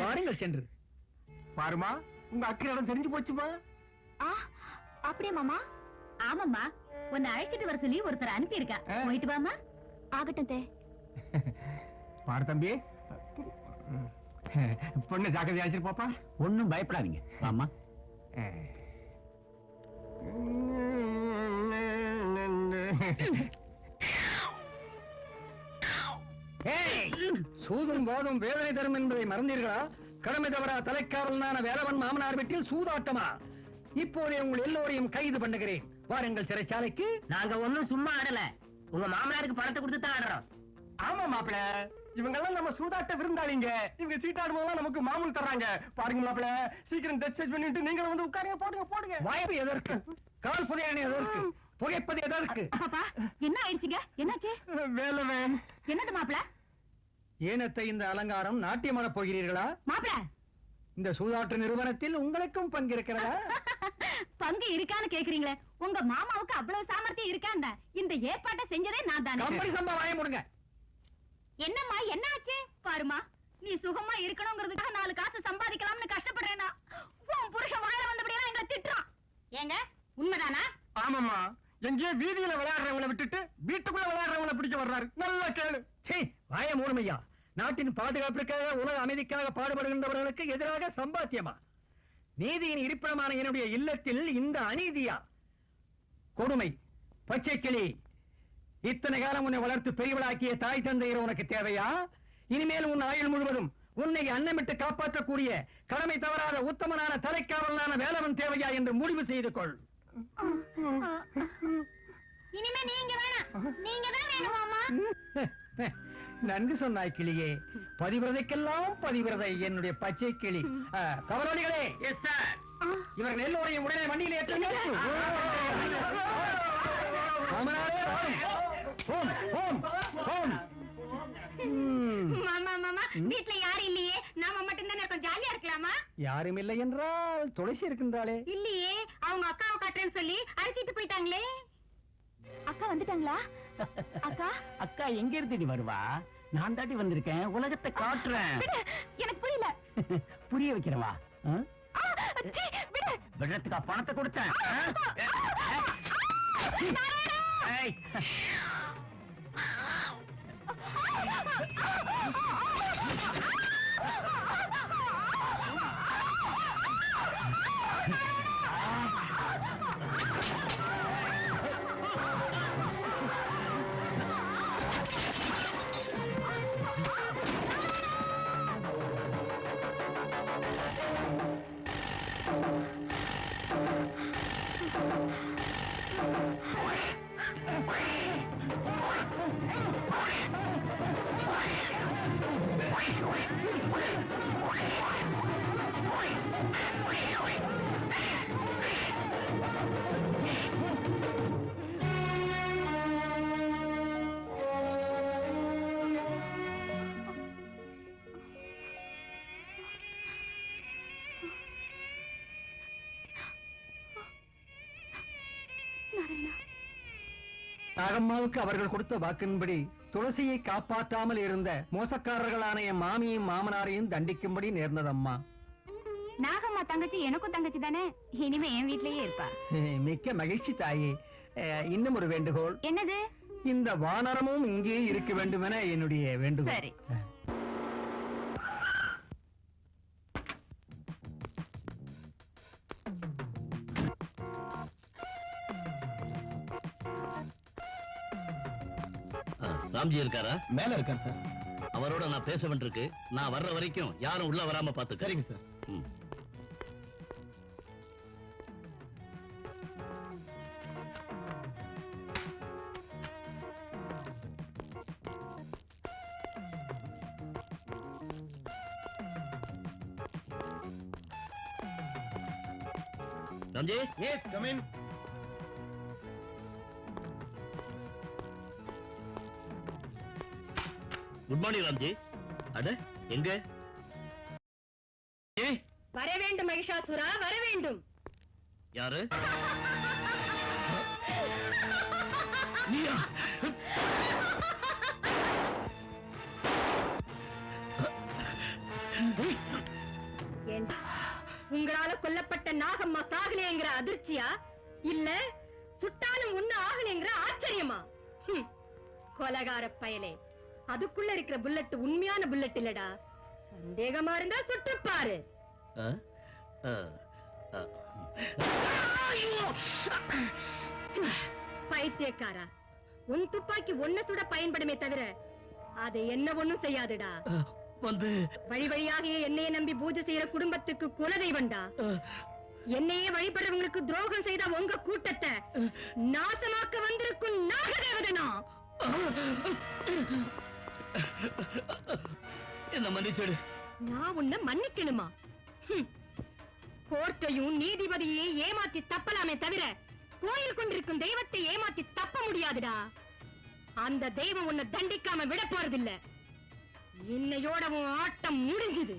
பாருங்கள் சென்று. பாருமா, உங்க அக்கறையிடம் தெரிஞ்சு போச்சுமா. அப்படியே மாமா? ஆமாம்மா, உன்னை அழைச்சிட்டு வர சொல்லி ஒருத்தர் அனுப்பி இருக்கா. போயிட்டு வாமா. ஆகட்டும் தே. பாரு தம்பி, பொண்ணு ஜாக்கிரதையா அழைச்சிட்டு போப்பா. ஒண்ணும் பயப்படாதீங்க, ஆமா. சூதும் போதும் வேதனை தரும் என்பதை மறந்தீர்களா? கடமை தவறா தலைக்காவலான வேலவன் மாமனார் வீட்டில் சூதாட்டமா? இப்போதே உங்கள் எல்லோரையும் கைது பண்ணுகிறேன். வாருங்கள் சிறைச்சாலைக்கு. நாங்க ஒண்ணும் சும்மா ஆடல, உங்க மாமனாருக்கு பணத்தை கொடுத்து தான் ஆடுறோம். ஆமா மாப்பிள, இவங்கெல்லாம் நம்ம சூதாட்ட விருந்தாளிங்க. இவங்க சீட்டாடும்போது நமக்கு மாமூல் தர்றாங்க. பாருங்க மாப்பிள, சீக்கிரம் டெஸ்ட் பண்ணிட்டு நீங்களும் வந்து உட்காருங்க. போடுங்க போடுங்க. வாய்ப்பு எதற்கு? கால் புதையணி எதற்கு? புகைப்பது எதற்கு? என்ன ஆயிடுச்சுங்க? என்னாச்சு? வேலவே. என்னது மாப்பிள? ஏனத்தை இந்த அலங்காரம் நாட்டியமாட போகிறீர்களா? மாப்பிள, இந்த சூதாட்ட நிறுவனத்தில் உங்களுக்கும் பங்கு இருக்கிறதா? பங்கு இருக்கான்னு கேக்குறீங்களே, உங்க மாமாவுக்கு அவ்வளவு சாமர்த்தியம் இருக்காண்டா. இந்த ஏற்பாட்டை செஞ்சதே நான் தானே. கம்பெனி சம்பா வாய முடுங்க. என்னம்மா, என்ன ஆச்சு? பாருமா, நீ சுகமா இருக்கணுங்கிறதுக்காக 4 காசு சம்பாதிக்கலாம்னு கஷ்டப்படுறேனா, உன் புருஷன் வாழ வந்தபடியெல்லாம் எங்களை திட்டுறான். ஏங்க, உண்மைதானா? ஆமாமா, எங்கேயோ வீதியில விளையாடுறவங்களை விட்டுட்டு வீட்டுக்குள்ள விளையாடுறவங்களை பிடிக்க வர்றாரு. நல்லா கேளு. சீ, வாய மூடுமையா. நாட்டின் பாதுகாப்பிற்காக உலக அமைதிக்காக பாடுபடுகின்றவர்களுக்கு எதிராக சம்பாத்தியமா? நீதியின் இருப்பிடமான என்னுடைய இல்லத்தில் இந்த அநீதியா? கொடுமை, பச்சைக்கிளி, இத்தனை காலம் உன்னை வளர்த்து பெரியவளாக்கிய தாய் தந்தையர் உனக்கு தேவையா? இனிமேல் உன் ஆயுள் முழுவதும் உன்னை அன்னமிட்டு காப்பாற்றக்கூடிய கடமை தவறாத உத்தமனான தலைக்காவலான வேலவன் தேவையா என்று முடிவு செய்து கொள். இனிமே நீங்க வேணாம், நீங்க தான் வேணும் மாமா. நன்கு சொன்னாய் கிளியே. பதிவிரதைக்கெல்லாம் பதிவிரதை என்னுடைய பச்சை கிளி. கவலாளிகளே, இவர்கள் எல்லோரையும் உடனே வண்டியில் ஏற்றுங்கள். மாமா மாமா, வீட்டுல யாரும் இல்லையே, நாம மட்டும் தான் இருக்கோம், ஜாலியா இருக்கலாமா? யாரும் இல்லை என்றால் துளசி இருக்கின்றாளே. இல்லையே, அவங்க அக்காவை காட்டுறேன்னு சொல்லி அழைச்சிட்டு போயிட்டாங்களே. அக்கா வந்துட்டாங்களா? அக்கா அக்கா எங்க இருந்து வருவா? நான் தாண்டி வந்திருக்கேன், உலகத்தை காட்டுறேன். எனக்கு புரியல. புரிய வைக்கிறவா? விடுறதுக்கா பணத்தை கொடுத்தேன்? ஏய். நாகம்மாவுக்கு அவர்கள் கொடுத்த வாக்கின்படி துளசியை காப்பாற்றாமல் இருந்த மோசக்காரர்களான என் மாமியும் மாமனாரையும் தண்டிக்கும்படி நேர்ந்ததம்மா. நாகம்மா தங்கச்சி எனக்கும் தங்கச்சி தானே, இனிமே என் வீட்லயே இருப்பா. மிக்க மகிழ்ச்சி தாயே. இன்னும் ஒரு வேண்டுகோள். என்னது? இந்த வானரமும் இங்கே இருக்க வேண்டுமென என்னுடைய வேண்டுகோள். சரி. ராம்ஜி இருக்காரா? மேல இருக்கார் சார். அவரோட நான் பேச வேண்டியிருக்கு. நான் வர்ற வரைக்கும் யாரும் உள்ள வராம பாத்து. சரிங்க sir. Ramji. Yes, come in. Good morning Ramji. அட எங்க? வர வேண்டும் மகிஷாசுரா, வர வேண்டும். யாரு? நீயா? உங்களால கொல்லப்பட்ட நாகம்மா சாகலைங்கிற அதிர்ச்சியா, இல்ல சுட்டாலும் ஒண்ணு ஆகலைங்கிற ஆச்சரியமா? கொலகார பயலே, அதுக்குள்ள இருக்கிற புல்லட் உண்மையான புல்லட் இல்லடா. சந்தேகமா இருந்தா சுட்டு பாரு. பைத்தியக்காரா, உன் துப்பாக்கி ஒன்ன சுட பயன்படுமே தவிர அதை என்ன ஒண்ணும் செய்யாதுடா. வந்து வழி வழியாக என்னைய நம்பி பூஜை செய்யற குடும்பத்துக்கு குலதெய்வம்டா. என்னையே வழிபடுறவங்களுக்கு துரோகம் செய்த உங்க கூட்டத்தை நாசமாக்க வந்திருக்கும் நாகதேவதனா. என்ன மன்னிச்சிடு. நான் உன்னை மன்னிக்கணுமா? கோர்ட்டையும் நீதிபதியையும் ஏமாத்தி தப்பலாமே தவிர கோயில் கொண்டிருக்கும் தெய்வத்தை ஏமாத்தி தப்ப முடியாதுடா. அந்த தெய்வம் உன்னை தண்டிக்காம விட போறதில்ல. இன்னையோட உன் ஆட்டம் முடிஞ்சது.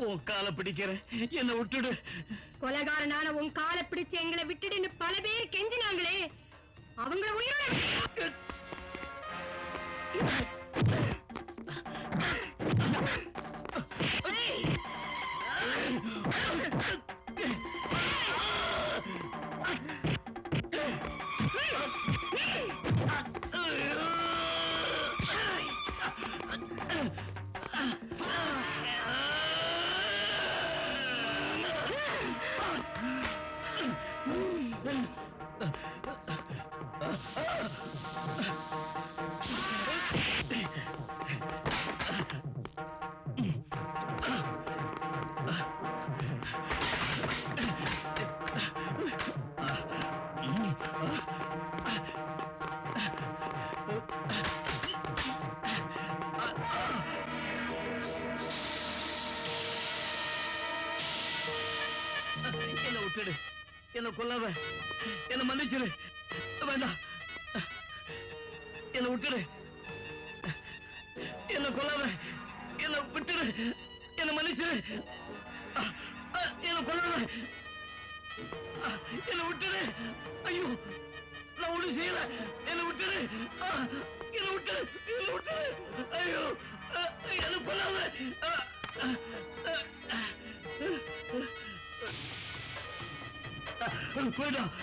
உன் காலை பிடிக்கிறேன், என்ன விட்டுடு. கொலைகாரனான உன் காலை பிடிச்சு எங்களை விட்டுடுன்னு பல பேர் கெஞ்சினாங்களே, அவங்கள உயிரோட என்ன விட்டுடு, என்ன கொல்லாத, என்ன மன்னிச்சிடு. வேண்டாம், என்ன விட்டுடு, என்ன கொல்லாத, என்ன விட்டுடு, என்ன மன்னிச்சிடு. என்ன கொல்லாத, என்ன விட்டுடு. ஐயோ, நான் ஒண்ணு செய்யல, என்ன விட்டுடு, என்ன விட்டுடு, என்ன விட்டுடு. ஐயோ. வேண்டாம்.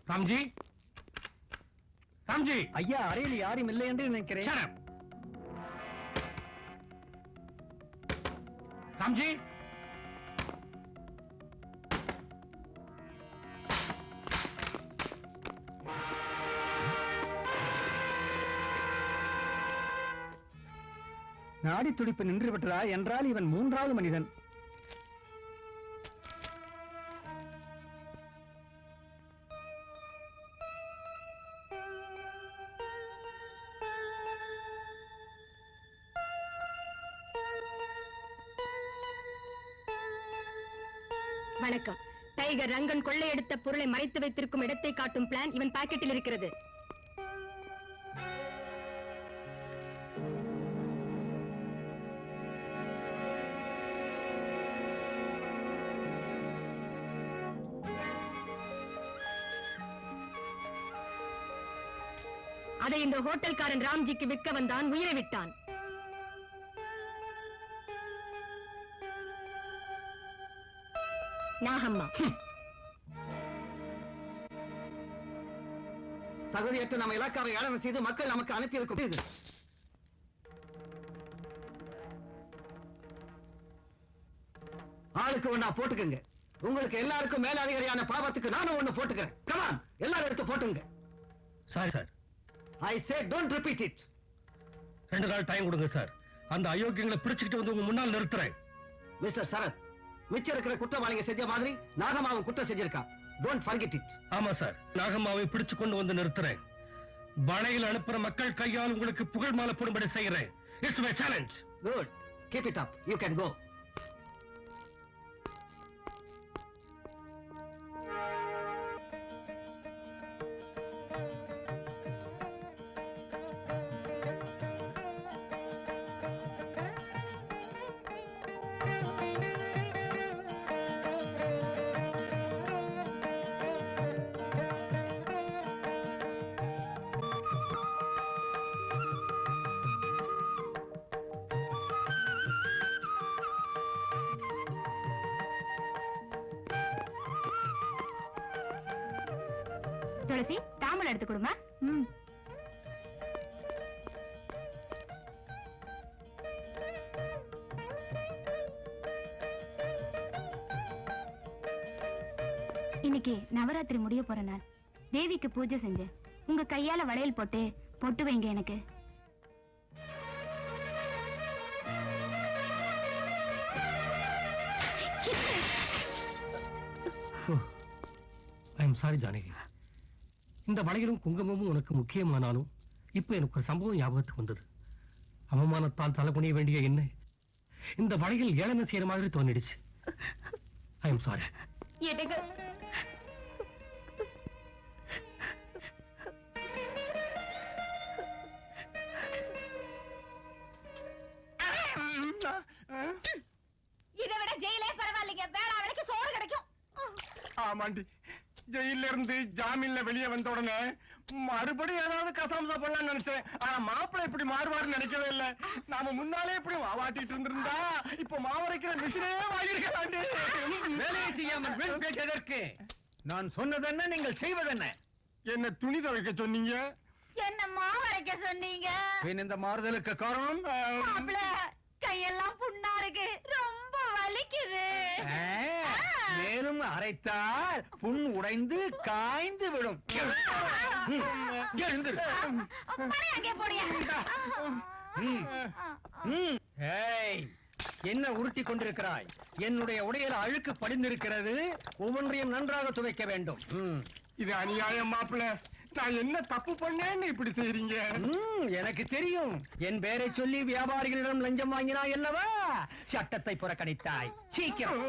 ராம்ஜி, ராம்ஜி, ஐயா அறையில் யாரும் இல்லை என்று நினைக்கிறேன். shut up. ராம்ஜி, நாடி துடிப்பு நின்று விட்டதா என்றால் இவன் மூன்றாவது மனிதன். வணக்கம். டைகர் ரங்கன் கொள்ளையடித்த பொருளை மறைத்து வைத்திருக்கும் இடத்தை காட்டும் பிளான் இவன் பாக்கெட்டில் இருக்கிறது. அதை இந்த ஹோட்டல்காரன் ராம்ஜிக்கு விற்க வந்தான், உயிரை விட்டான். நாகம்மா தகுதியற்ற நம்ம இலாக்காவை ஏளனம் செய்து மக்கள் நமக்கு அனுப்பியிருக்கும் இது. ஆளுக்கு ஒண்ணா போட்டுக்கங்க. உங்களுக்கு எல்லாருக்கும் மேலதிகாரியான பாவத்துக்கு நானும் ஒண்ணு போட்டுக்கிறேன். கமான், எல்லாரும் எடுத்து போட்டுங்க. Sorry sir. I say don't repeat it. 2 நாள் டைம் கொடுங்க சார். அந்த அயோக்கியங்களை பிடிச்சிட்டு வந்து உங்க முன்னால் நிறுத்துறேன். மிஸ்டர் சரத், மிச்சம் இருக்கிற குற்றவாளிங்க செஞ்ச மாதிரி நாகமாவும் குற்றம் செஞ்சிருக்கான். Don't forget it. ஆமா சார், நாகம்மாவை பிடிச்சு கொண்டு வந்து நிறுத்துறேன். பனையில் அனுப்புற மக்கள் கையால் உங்களுக்கு புகழ் மாலை போடும்படி செய்கிறேன். It's my challenge. Good, keep it up. You can go. Tulasi, தாம்பூலம் எடுத்து கொடுமா. இன்னைக்கு நவராத்திரி முடிய போற நாள். தேவிக்கு பூஜை செஞ்சு உங்க கையால வளையல் போட்டு பொட்டு வைங்க எனக்கு. I am sorry Janaki. இந்த வளையலும் குங்குமமும் உனக்கு முக்கியமானாலும் இப்ப எனக்கு ஒரு சம்பவம் ஞாபகத்துக்கு வந்தது. அவமானத்தால் தலை குனிய வேண்டிய என்ன இந்த வளையல் ஏளனம் செய்யற மாதிரி தோணிடுச்சு. I am sorry. இதை விட ஜெயிலே பரவாயில்லைங்க. வேளா வேலைக்கு சோறு கிடைக்கும். ஆமாண்டி, ஜெயில இருந்து ஜாமீன்ல வெளியே வந்த உடனே மறுபடியும் ஏதாவது கசாமசா பண்ணலாம்னு நினைச்சேன். ஆனா மாப்பிள்ளை இப்படி மாறுவாருன்னு நினைக்கவே இல்லை. நாம முன்னாலே இப்படி மாவாட்டிட்டு இருந்திருந்தா இப்ப மாவரைக்கிற மிஷினே வாங்கிருக்கலாண்டி. வேலையை செய்யாமல் வீண் பேச்சதற்கு நான் சொன்னதென்ன, நீங்கள் செய்வதென்ன? என்ன துணி துவைக்க சொன்னீங்க, என்ன மாவரைக்க சொன்னீங்க. பின் இந்த மாறுதலுக்கு காரணம் மாப்பிள, கையெல்லாம் புண்ணா இருக்கு, ரொம்ப வலிக்குது. மேலும் அரைத்தால் புண் உடைந்து காய்ந்து விடும். எழுந்திரு. பணி அங்கே போடியா. என்ன உருட்டி கொண்டிருக்கிறாய்? என்னுடைய உடையில அழுக்கு படிந்திருக்கிறது. ஒவ்வொன்றையும் நன்றாக துவைக்க வேண்டும். இது அநியாயம் மாப்பிள்ள. நான் என்ன தப்பு பண்ணேன்னு இப்படி செய்றீங்க? எனக்கு தெரியும். என் பேரை சொல்லி வியாபாரிகளிடம் லஞ்சம் வாங்கினாய் அல்லவா? சட்டத்தை புறக்கணித்தாய். சீக்கிரம்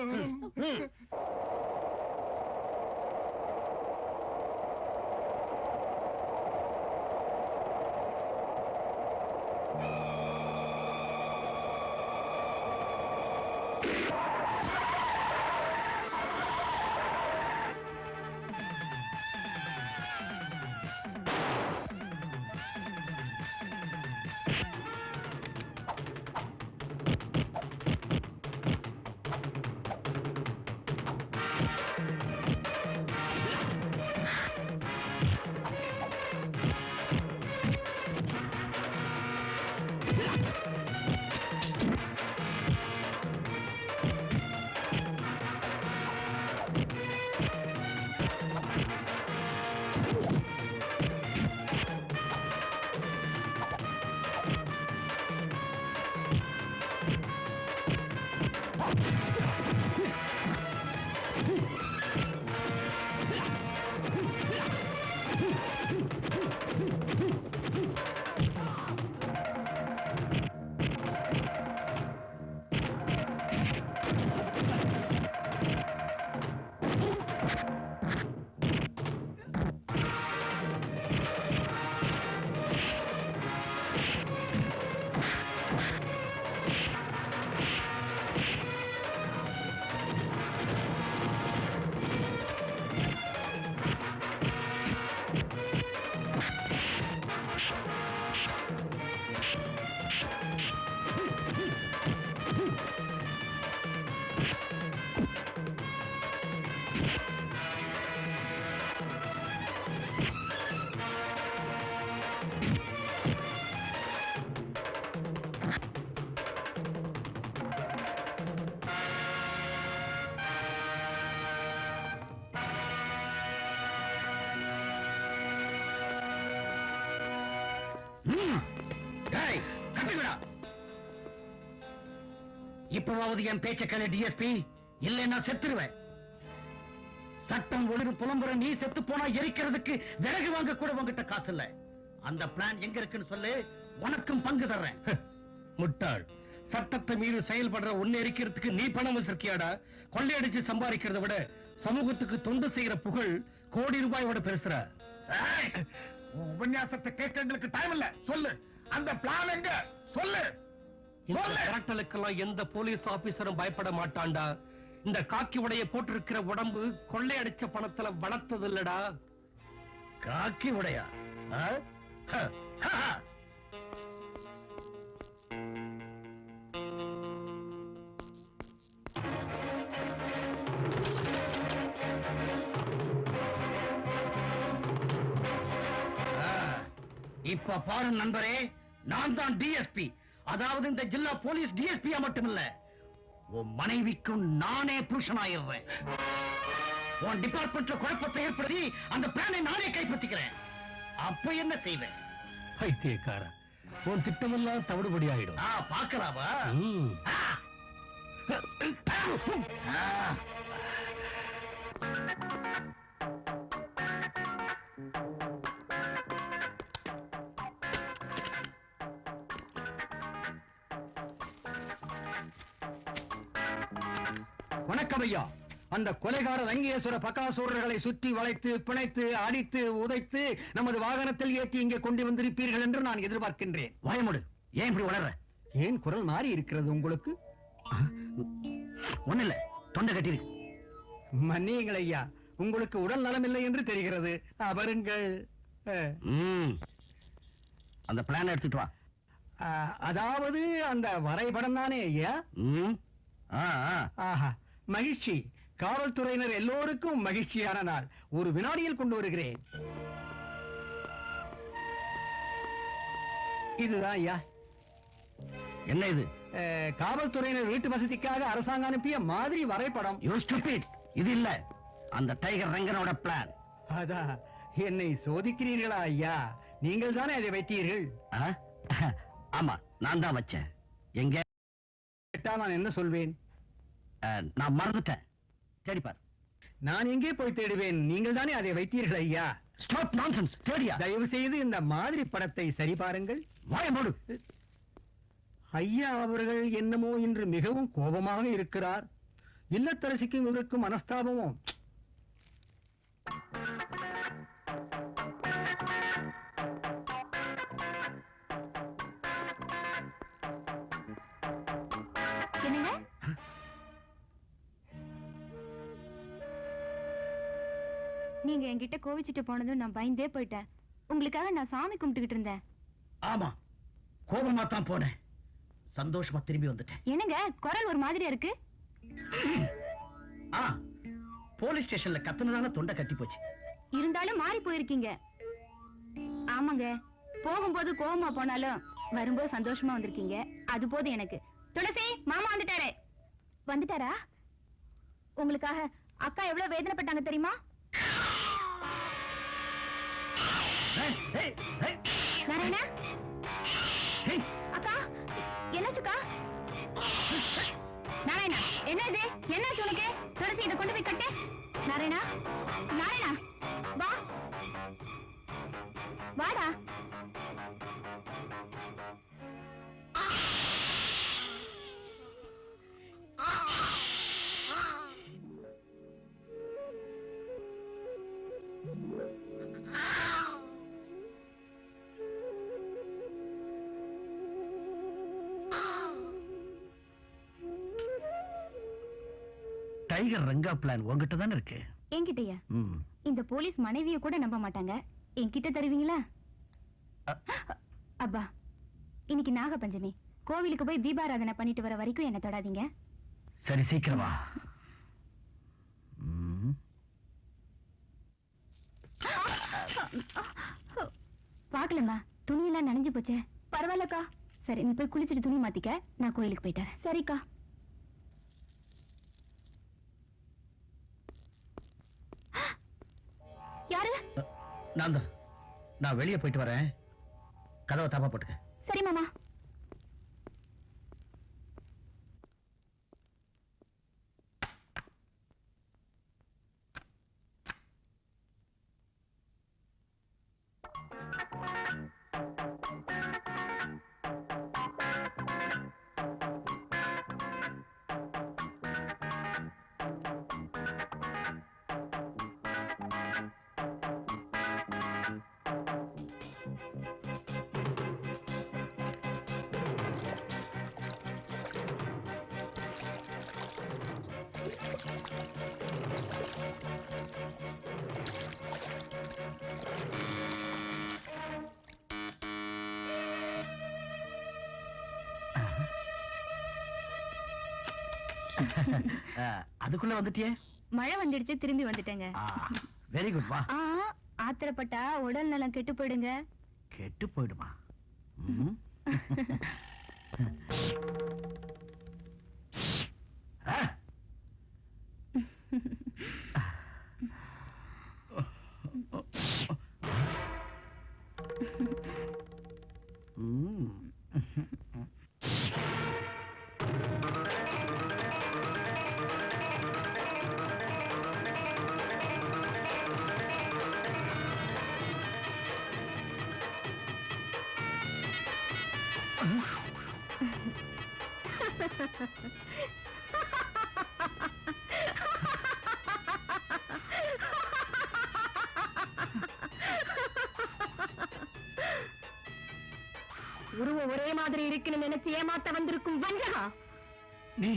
இப்பவாவது என் பேச்ச கேளு டிஎஸ்பி, இல்லைன்னா செத்துருவேன். சட்டம் ஒழுங்கு புலம்புற நீ செத்து போனா எரிக்கிறதுக்கு விறகு வாங்க கூட உங்ககிட்ட காசு இல்ல. அந்த பிளான் எங்க இருக்குன்னு சொல்லு, உனக்கும் பங்கு தர்றேன். முட்டாள், சட்டத்தை மீறி செயல்படுற உன்னை எரிக்கிறதுக்கு நீ பணம் வச்சிருக்கியாடா? கொள்ளையடிச்சு சம்பாதிக்கிறத விட சமூகத்துக்கு தொண்டு செய்யற புகழ் கோடி ரூபாயோட பெருசுற. உபன்யாசத்தை கேட்க எங்களுக்கு டைம் இல்ல. சொல்லு, அந்த பிளான் எங்க? சொல்லு. மிரட்டலுக்கெல்லாம் எந்த போலீஸ் ஆபீசரும் பயப்பட மாட்டான்டா. இந்த காக்கி உடைய போட்டிருக்கிற உடம்பு கொள்ளையடிச்ச பணத்துல வளர்த்தது இல்லடா. காக்கி உடையா? இப்ப பாரு நண்பரே, நான் தான் டிஎஸ்பி. அதாவது இந்த ஜில்லா போலீஸ் டிஎஸ்பியா மட்டுமில்ல, உன் மனைவிக்கும் நானே புருஷனாயிடுறேன். உன் டிபார்ட்மெண்ட்ல குழப்பத்தை ஏற்படுத்தி அந்த பிளானை நானே கைப்பற்றிக்கிறேன். அப்ப என்ன செய்வேன்? பைத்தியக்கார, உன் திட்டமெல்லாம் தவிடுபடி ஆயிடும். பாக்கலாமா? வணக்கம் ஐயா. அந்த கொலைகார ரங்கேஸ்வர பகாசூரர்களை சுற்றி வளைத்து பிணைத்து அடித்து உதைத்து நமது வாகனத்தில் ஏற்றி இங்கே கொண்டு வந்திருப்பீர்கள் என்று நான் எதிர்பார்க்கின்றேன். வாயமுடு, ஏன் இப்படி வளர்ற? ஏன் குரல் மாறி இருக்கிறது உங்களுக்கு? ஒண்ணு இல்ல, தொண்டை கட்டிருக்கு. மன்னியுங்கள் ஐயா, உங்களுக்கு உடல் நலம் இல்லை என்று தெரிகிறது. அவருங்கள். அந்த பிளான் எடுத்துட்டு வா. அதாவது அந்த வரைபடம் தானே ஐயா? ஆஹா, மகிழ்ச்சி. காவல்துறையினர் எல்லோருக்கும் மகிழ்ச்சியான நாள். ஒரு வினாடியில் கொண்டு வருகிறேன். இதுதான் ஐயா. என்ன இது? காவல்துறையினர் வீட்டு வசதிக்காக அரசாங்கம் அனுப்பிய மாதிரி வரைபடம். இது இல்ல, அந்த டைகர் ரங்கனோட பிளான். அதான், என்னை சோதிக்கிறீர்களா ஐயா? நீங்கள் தானே அதை வைத்தீர்கள்? ஆமா, நான் தான் வச்சேன். எங்க நான் என்ன சொல்வேன்? நான் மறந்துட்டேன். தேடிப்பார். நான் எங்கே போய் தேடுவேன்? நீங்கள் தானே அதை வைத்தீர்கள் ஐயா. Stop nonsense. தேடியா? தயவு செய்து இந்த மாதிரி படத்தை சரி பாருங்கள். வாயமோடு. ஐயா அவர்கள் என்னமோ இன்று மிகவும் கோபமாக இருக்கிறார். இல்லத்தரசிக்கும் இவருக்கும் மனஸ்தாபமோ? நீங்க என்கிட்ட கோவிச்சிட்டு போனதும் நான் பயந்தே போயிட்டேன். உங்களுக்காக நான் சாமி கும்பிட்டுக்கிட்டு இருந்தேன். ஆமா, கோபமா தான் போனேன். சந்தோஷமா திரும்பி வந்துட்டேன். என்னங்க குரல் ஒரு மாதிரியா இருக்கு? போலீஸ் ஸ்டேஷன்ல கத்துனதால தொண்டை கட்டி போச்சு. இருந்தாலும் மாறி போயிருக்கீங்க. ஆமாங்க, போகும்போது கோவமா போனாலும் வரும்போது சந்தோஷமா வந்திருக்கீங்க. அது போதும் எனக்கு. துளசி, மாமா வந்துட்டாரு. வந்துட்டாரா? உங்களுக்காக அக்கா எவ்வளவு வேதனைப்பட்டாங்க தெரியுமா? நாராயணா, அக்கா என்னாச்சுக்கா? நாராயணா, என்னது? என்னாச்சு உனக்கு? துளசி, இதை கொண்டு போய் கட்டு. நாராயணா, நாராயணா, வா வாடா. டைகர் ரங்கா பிளான் உங்ககிட்ட தானே இருக்கு. என்கிட்டயா? இந்த போலீஸ் மனைவிய கூட நம்ப மாட்டாங்க. என்கிட்ட தருவீங்களா? அப்பா, இன்னைக்கு நாக பஞ்சமி. கோவிலுக்கு போய் தீபாராதனை பண்ணிட்டு வர வரைக்கும் என்ன தொடாதீங்க. சரி, சீக்கிரமா. பாக்கலம்மா, துணியெல்லாம் நனைஞ்சு போச்சே. பரவாயில்லக்கா. சரி, நீ போய் குளிச்சுட்டு துணி மாத்திக்க. நான் கோயிலுக்கு போயிட்டேன். சரிக்கா. யாரு? நான் வெளியே போயிட்டு வரேன். கதவை தாப்பா போட்டுக்க. சரி மாமா. அதுக்குள்ள வந்துட்டியே? மழை வந்துடுச்சு, திரும்பி வந்துட்டேங்க. Very good. வா. ஆத்திரப்பட்டா உடல் நலம் கெட்டு போயிடுங்க. கெட்டு போயிடுமா? உருவம் ஒரே மாதிரி இருக்குன்னு நினைச்சு ஏமாத்த வந்திருக்கும் வஞ்சகா. நீ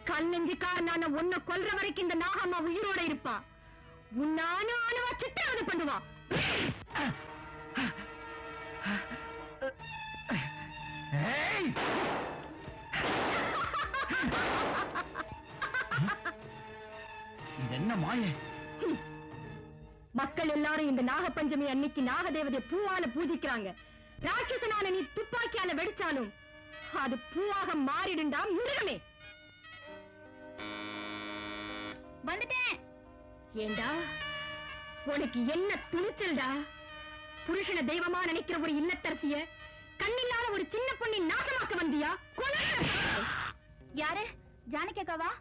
கல் நெஞ்சுக்காரனான உன்னை கொல்ற வரைக்கும் இந்த நாகம்மா உயிரோட இருப்பா. உன்னானு அணுவா சித்திரவதை பண்ணுவா. இது என்ன மாய? மக்கள் எல்லாரும் இந்த நாகப்பஞ்சமி அன்னைக்கு நாகதேவதை பூவால பூஜிக்கிறாங்க. ராட்சசனான நீ துப்பாக்கியால வெடிச்சாலும் அது பூவாக மாறிடுண்டா மிருகமே. வந்துட்டேன். ஏண்டா, உனக்கு என்ன துணிச்சல்டா? புருஷனை தெய்வமா நினைக்கிற ஒரு இல்லத்தரசிய கண்ணில்லாத ஒரு சின்ன பொண்ணை நாசமாக்க வந்தியா? யாரு? ஜானகி அக்காவா?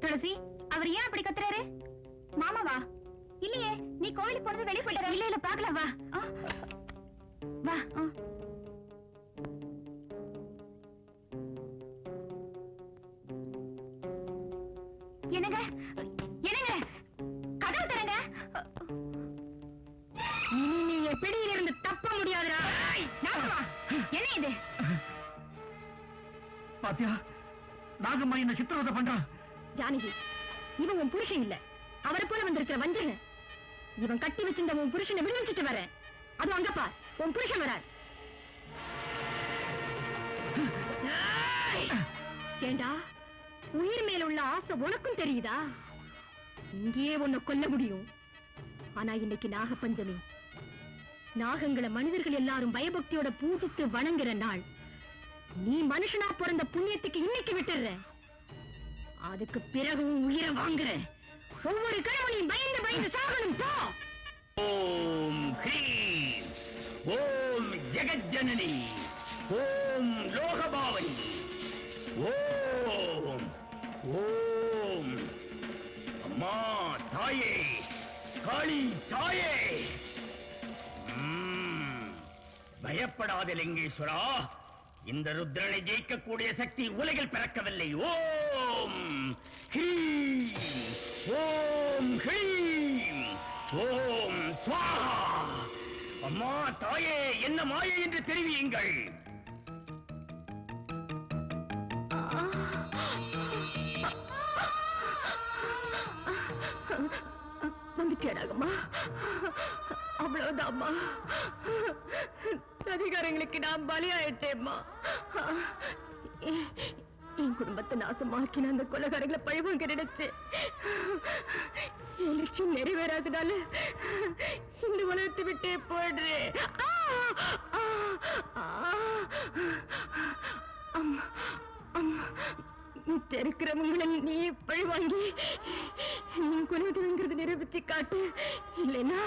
துளசி, அவர் ஏன் அப்படி கத்துறாரு? மாமாவா? இல்லையே, நீ கோயிலுக்கு போனது வெளியே போயிட்ட. இல்ல பாக்கலாம், வா வா. என்னங்க என்னங்க, கதவு தரங்க. நீ என் பிடியிலிருந்து தப்ப முடியாதுடா. என்ன இது? பாத்தியா, நாகம்மா என்ன சித்திரவதை பண்றான். ஜானகி, இவன் உன் புருஷன் இல்ல, அவரை போல வந்திருக்கிற வஞ்சகன். இவன் கட்டி வச்சிருந்த உன் புருஷனை விடுவிச்சுட்டு வர. அது அங்க பார், உன் புருஷன் வரார். ஏண்டா, உயிர் மேல உள்ள ஆசை உனக்கும் தெரியுதா? இங்கேயே உன்னை கொல்ல முடியும். ஆனா இன்னைக்கு நாகப்பஞ்சமி. நாகங்களை மனிதர்கள் எல்லாரும் பயபக்தியோட பூஜித்து வணங்குற நாள். நீ மனுஷனா பிறந்த புண்ணியத்துக்கு இன்னைக்கு விட்டுற. அதுக்கு பிறகு உன் உயிரை வாங்குற. ஒவ்வொரு கிழவனையும் பயந்து பயந்து சாகணும். போ. ஓம் ஹ்ரீம் ஓம் ஜெகஜ்ஜனனி ஓம் லோகபாவனி ஓம் ஓம் அம்மா தாயே காளி தாயே. பயப்படாத லிங்கேஸ்வரா, இந்த ருத்ரனை ஜெயிக்கக்கூடிய சக்தி உலகில் பிறக்கவில்லை. ஓம் ஹ்ரீம் ஓம் ஹ்ரீம் ஓம் ஸ்வாஹா. அம்மா தாயே, என்ன மாயை என்று தெரிவியுங்கள். வந்துட்டியாடாகம்மா? அவ்வளவுதான்மா. அதிகாரங்களுக்கு நான் பலியாயிட்டேம்மா. என் குடும்பத்தை நாசமாக்கின அந்த கொலைகாரங்களை பழிவாங்க நினைச்சு என் லட்சியம் நிறைவேறாதனால இந்த உலகத்தை விட்டே போடுறேன். மிச்ச இருக்கிறவங்களை நீ பழிவாங்கி நீ குலதெய்வங்கிறது நிரூபிச்சு காட்டு. இல்லைன்னா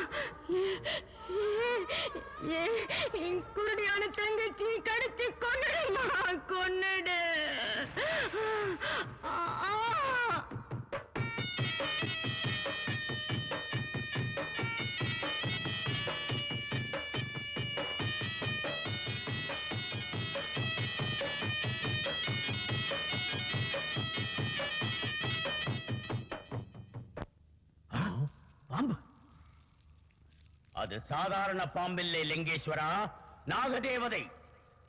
என் குருடியான தங்கச்சி கடிச்சு கொன்னுடுமா, கொன்னுடு. பாம்பு. அது சாதாரண பாம்பில்லை லிங்கேஸ்வரா, நாகதேவதை.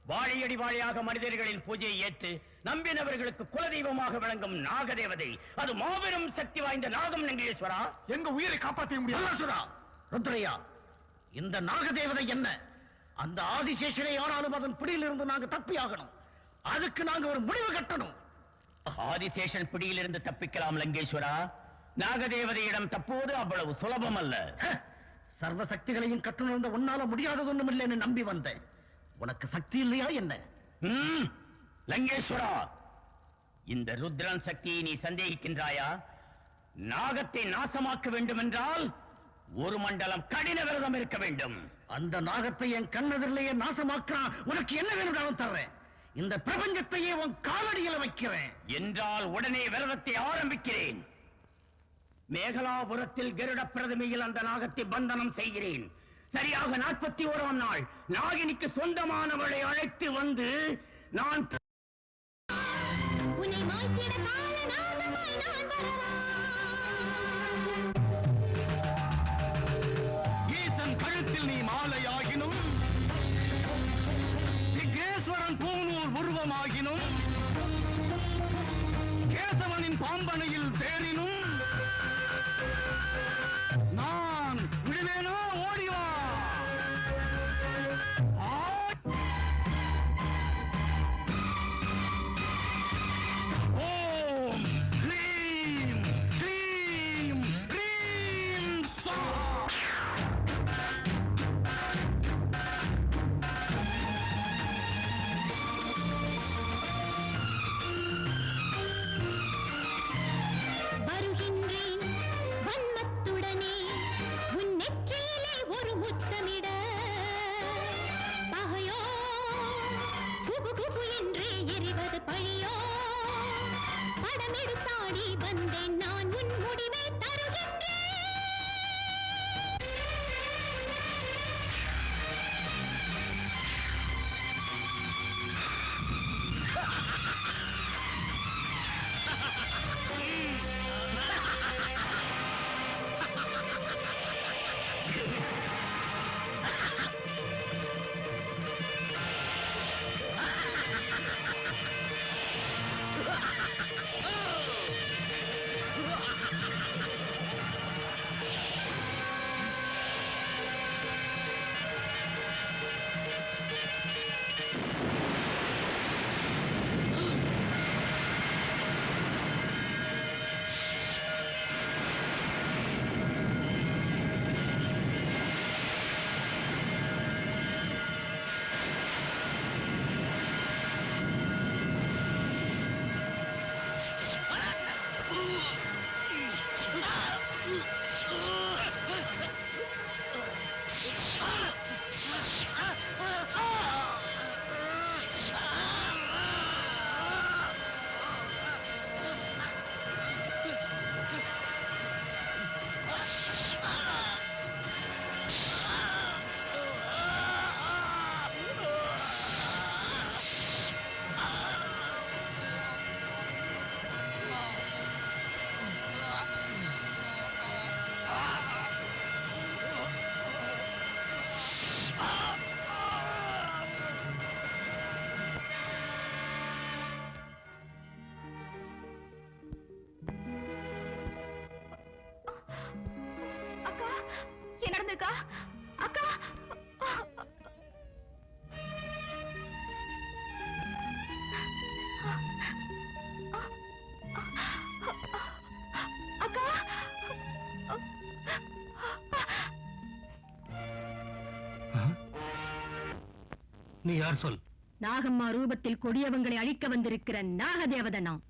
வாழையடி வாழையாக மனிதர்களின் பூஜையை ஏற்று நம்பினவர்களுக்கு குலதெய்வமாக விளங்கும் நாகதேவதை. அது மாபெரும் சக்தி வாய்ந்த நாகம் லிங்கேஸ்வரா. எங்க உயிரை காப்பாற்ற முடியாது. ருத்ரையா, இந்த நாகதேவதை என்ன? அந்த ஆதிசேஷனை ஆனாலும் அதன் பிடியிலிருந்து நாங்க தப்பியாகணும். அதுக்கு நாங்க ஒரு முடிவு கட்டணும். ஆதிசேஷன் பிடியிலிருந்து தப்பிக்கலாம் லிங்கேஸ்வரா. நாகதேவதையிடம் தப்புவது அவ்வளவு சுலபம் அல்ல. சர்வ சக்திகளையும் கற்றுணர்ந்த உன்னால முடியாதது ஒண்ணும் இல்லைன்னு நம்பி வந்தேன். உனக்கு சக்தி இல்லையா என்ன? லங்கேஸ்வரா, இந்த ருத்ரன் சக்தியை நீ சந்தேகிக்கின்றாயா? நாகத்தை நாசமாக்க வேண்டும் என்றால் ஒரு மண்டலம் கடின விரதம் இருக்க வேண்டும். அந்த நாகத்தை என் கண்ணதிலேயே நாசமாக்கா உனக்கு என்ன வேணும்னாலும் தர்றேன். இந்த பிரபஞ்சத்தையே உன் காலடியில வைக்கிறேன். என்றால் உடனே விரதத்தை ஆரம்பிக்கிறேன். மேகலாபுரத்தில் கருட பிரதமையில் அந்த நாகத்தை பந்தனம் செய்கிறேன். சரியாக 41ஆம் நாள் நாகினிக்கு சொந்தமானவளை அழைத்து வந்து நான் ஈசன் கழுத்தில் நீ மாலையாகினும், விக்னேஸ்வரன் பூநூல் உருவமாகினும், கேசவனின் பாம்பனையில் தேரினும் நான் விடுவேனோ? ஓடிவா. ஓம் ஹ்ரீம் ஹ்ரீம் ஹ்ரீம் ஸ்வாஹா. வருகின்றேன் வன்மத்துடனே உன் நெற்றியிலே ஒரு முத்தமிட. பகையோ குபு குபு என்றே எரிவது பழியோ. படமெடுத்தாடி வந்தேன் நான் உன் முடிவை தருகின்றேன். என்ன நடந்துக்கா? அக்கா, அக்கா, நீ யார் சொல்? நாகம்மா ரூபத்தில் கொடியவங்களை அழிக்க வந்திருக்கிற நாகதேவதை நான்.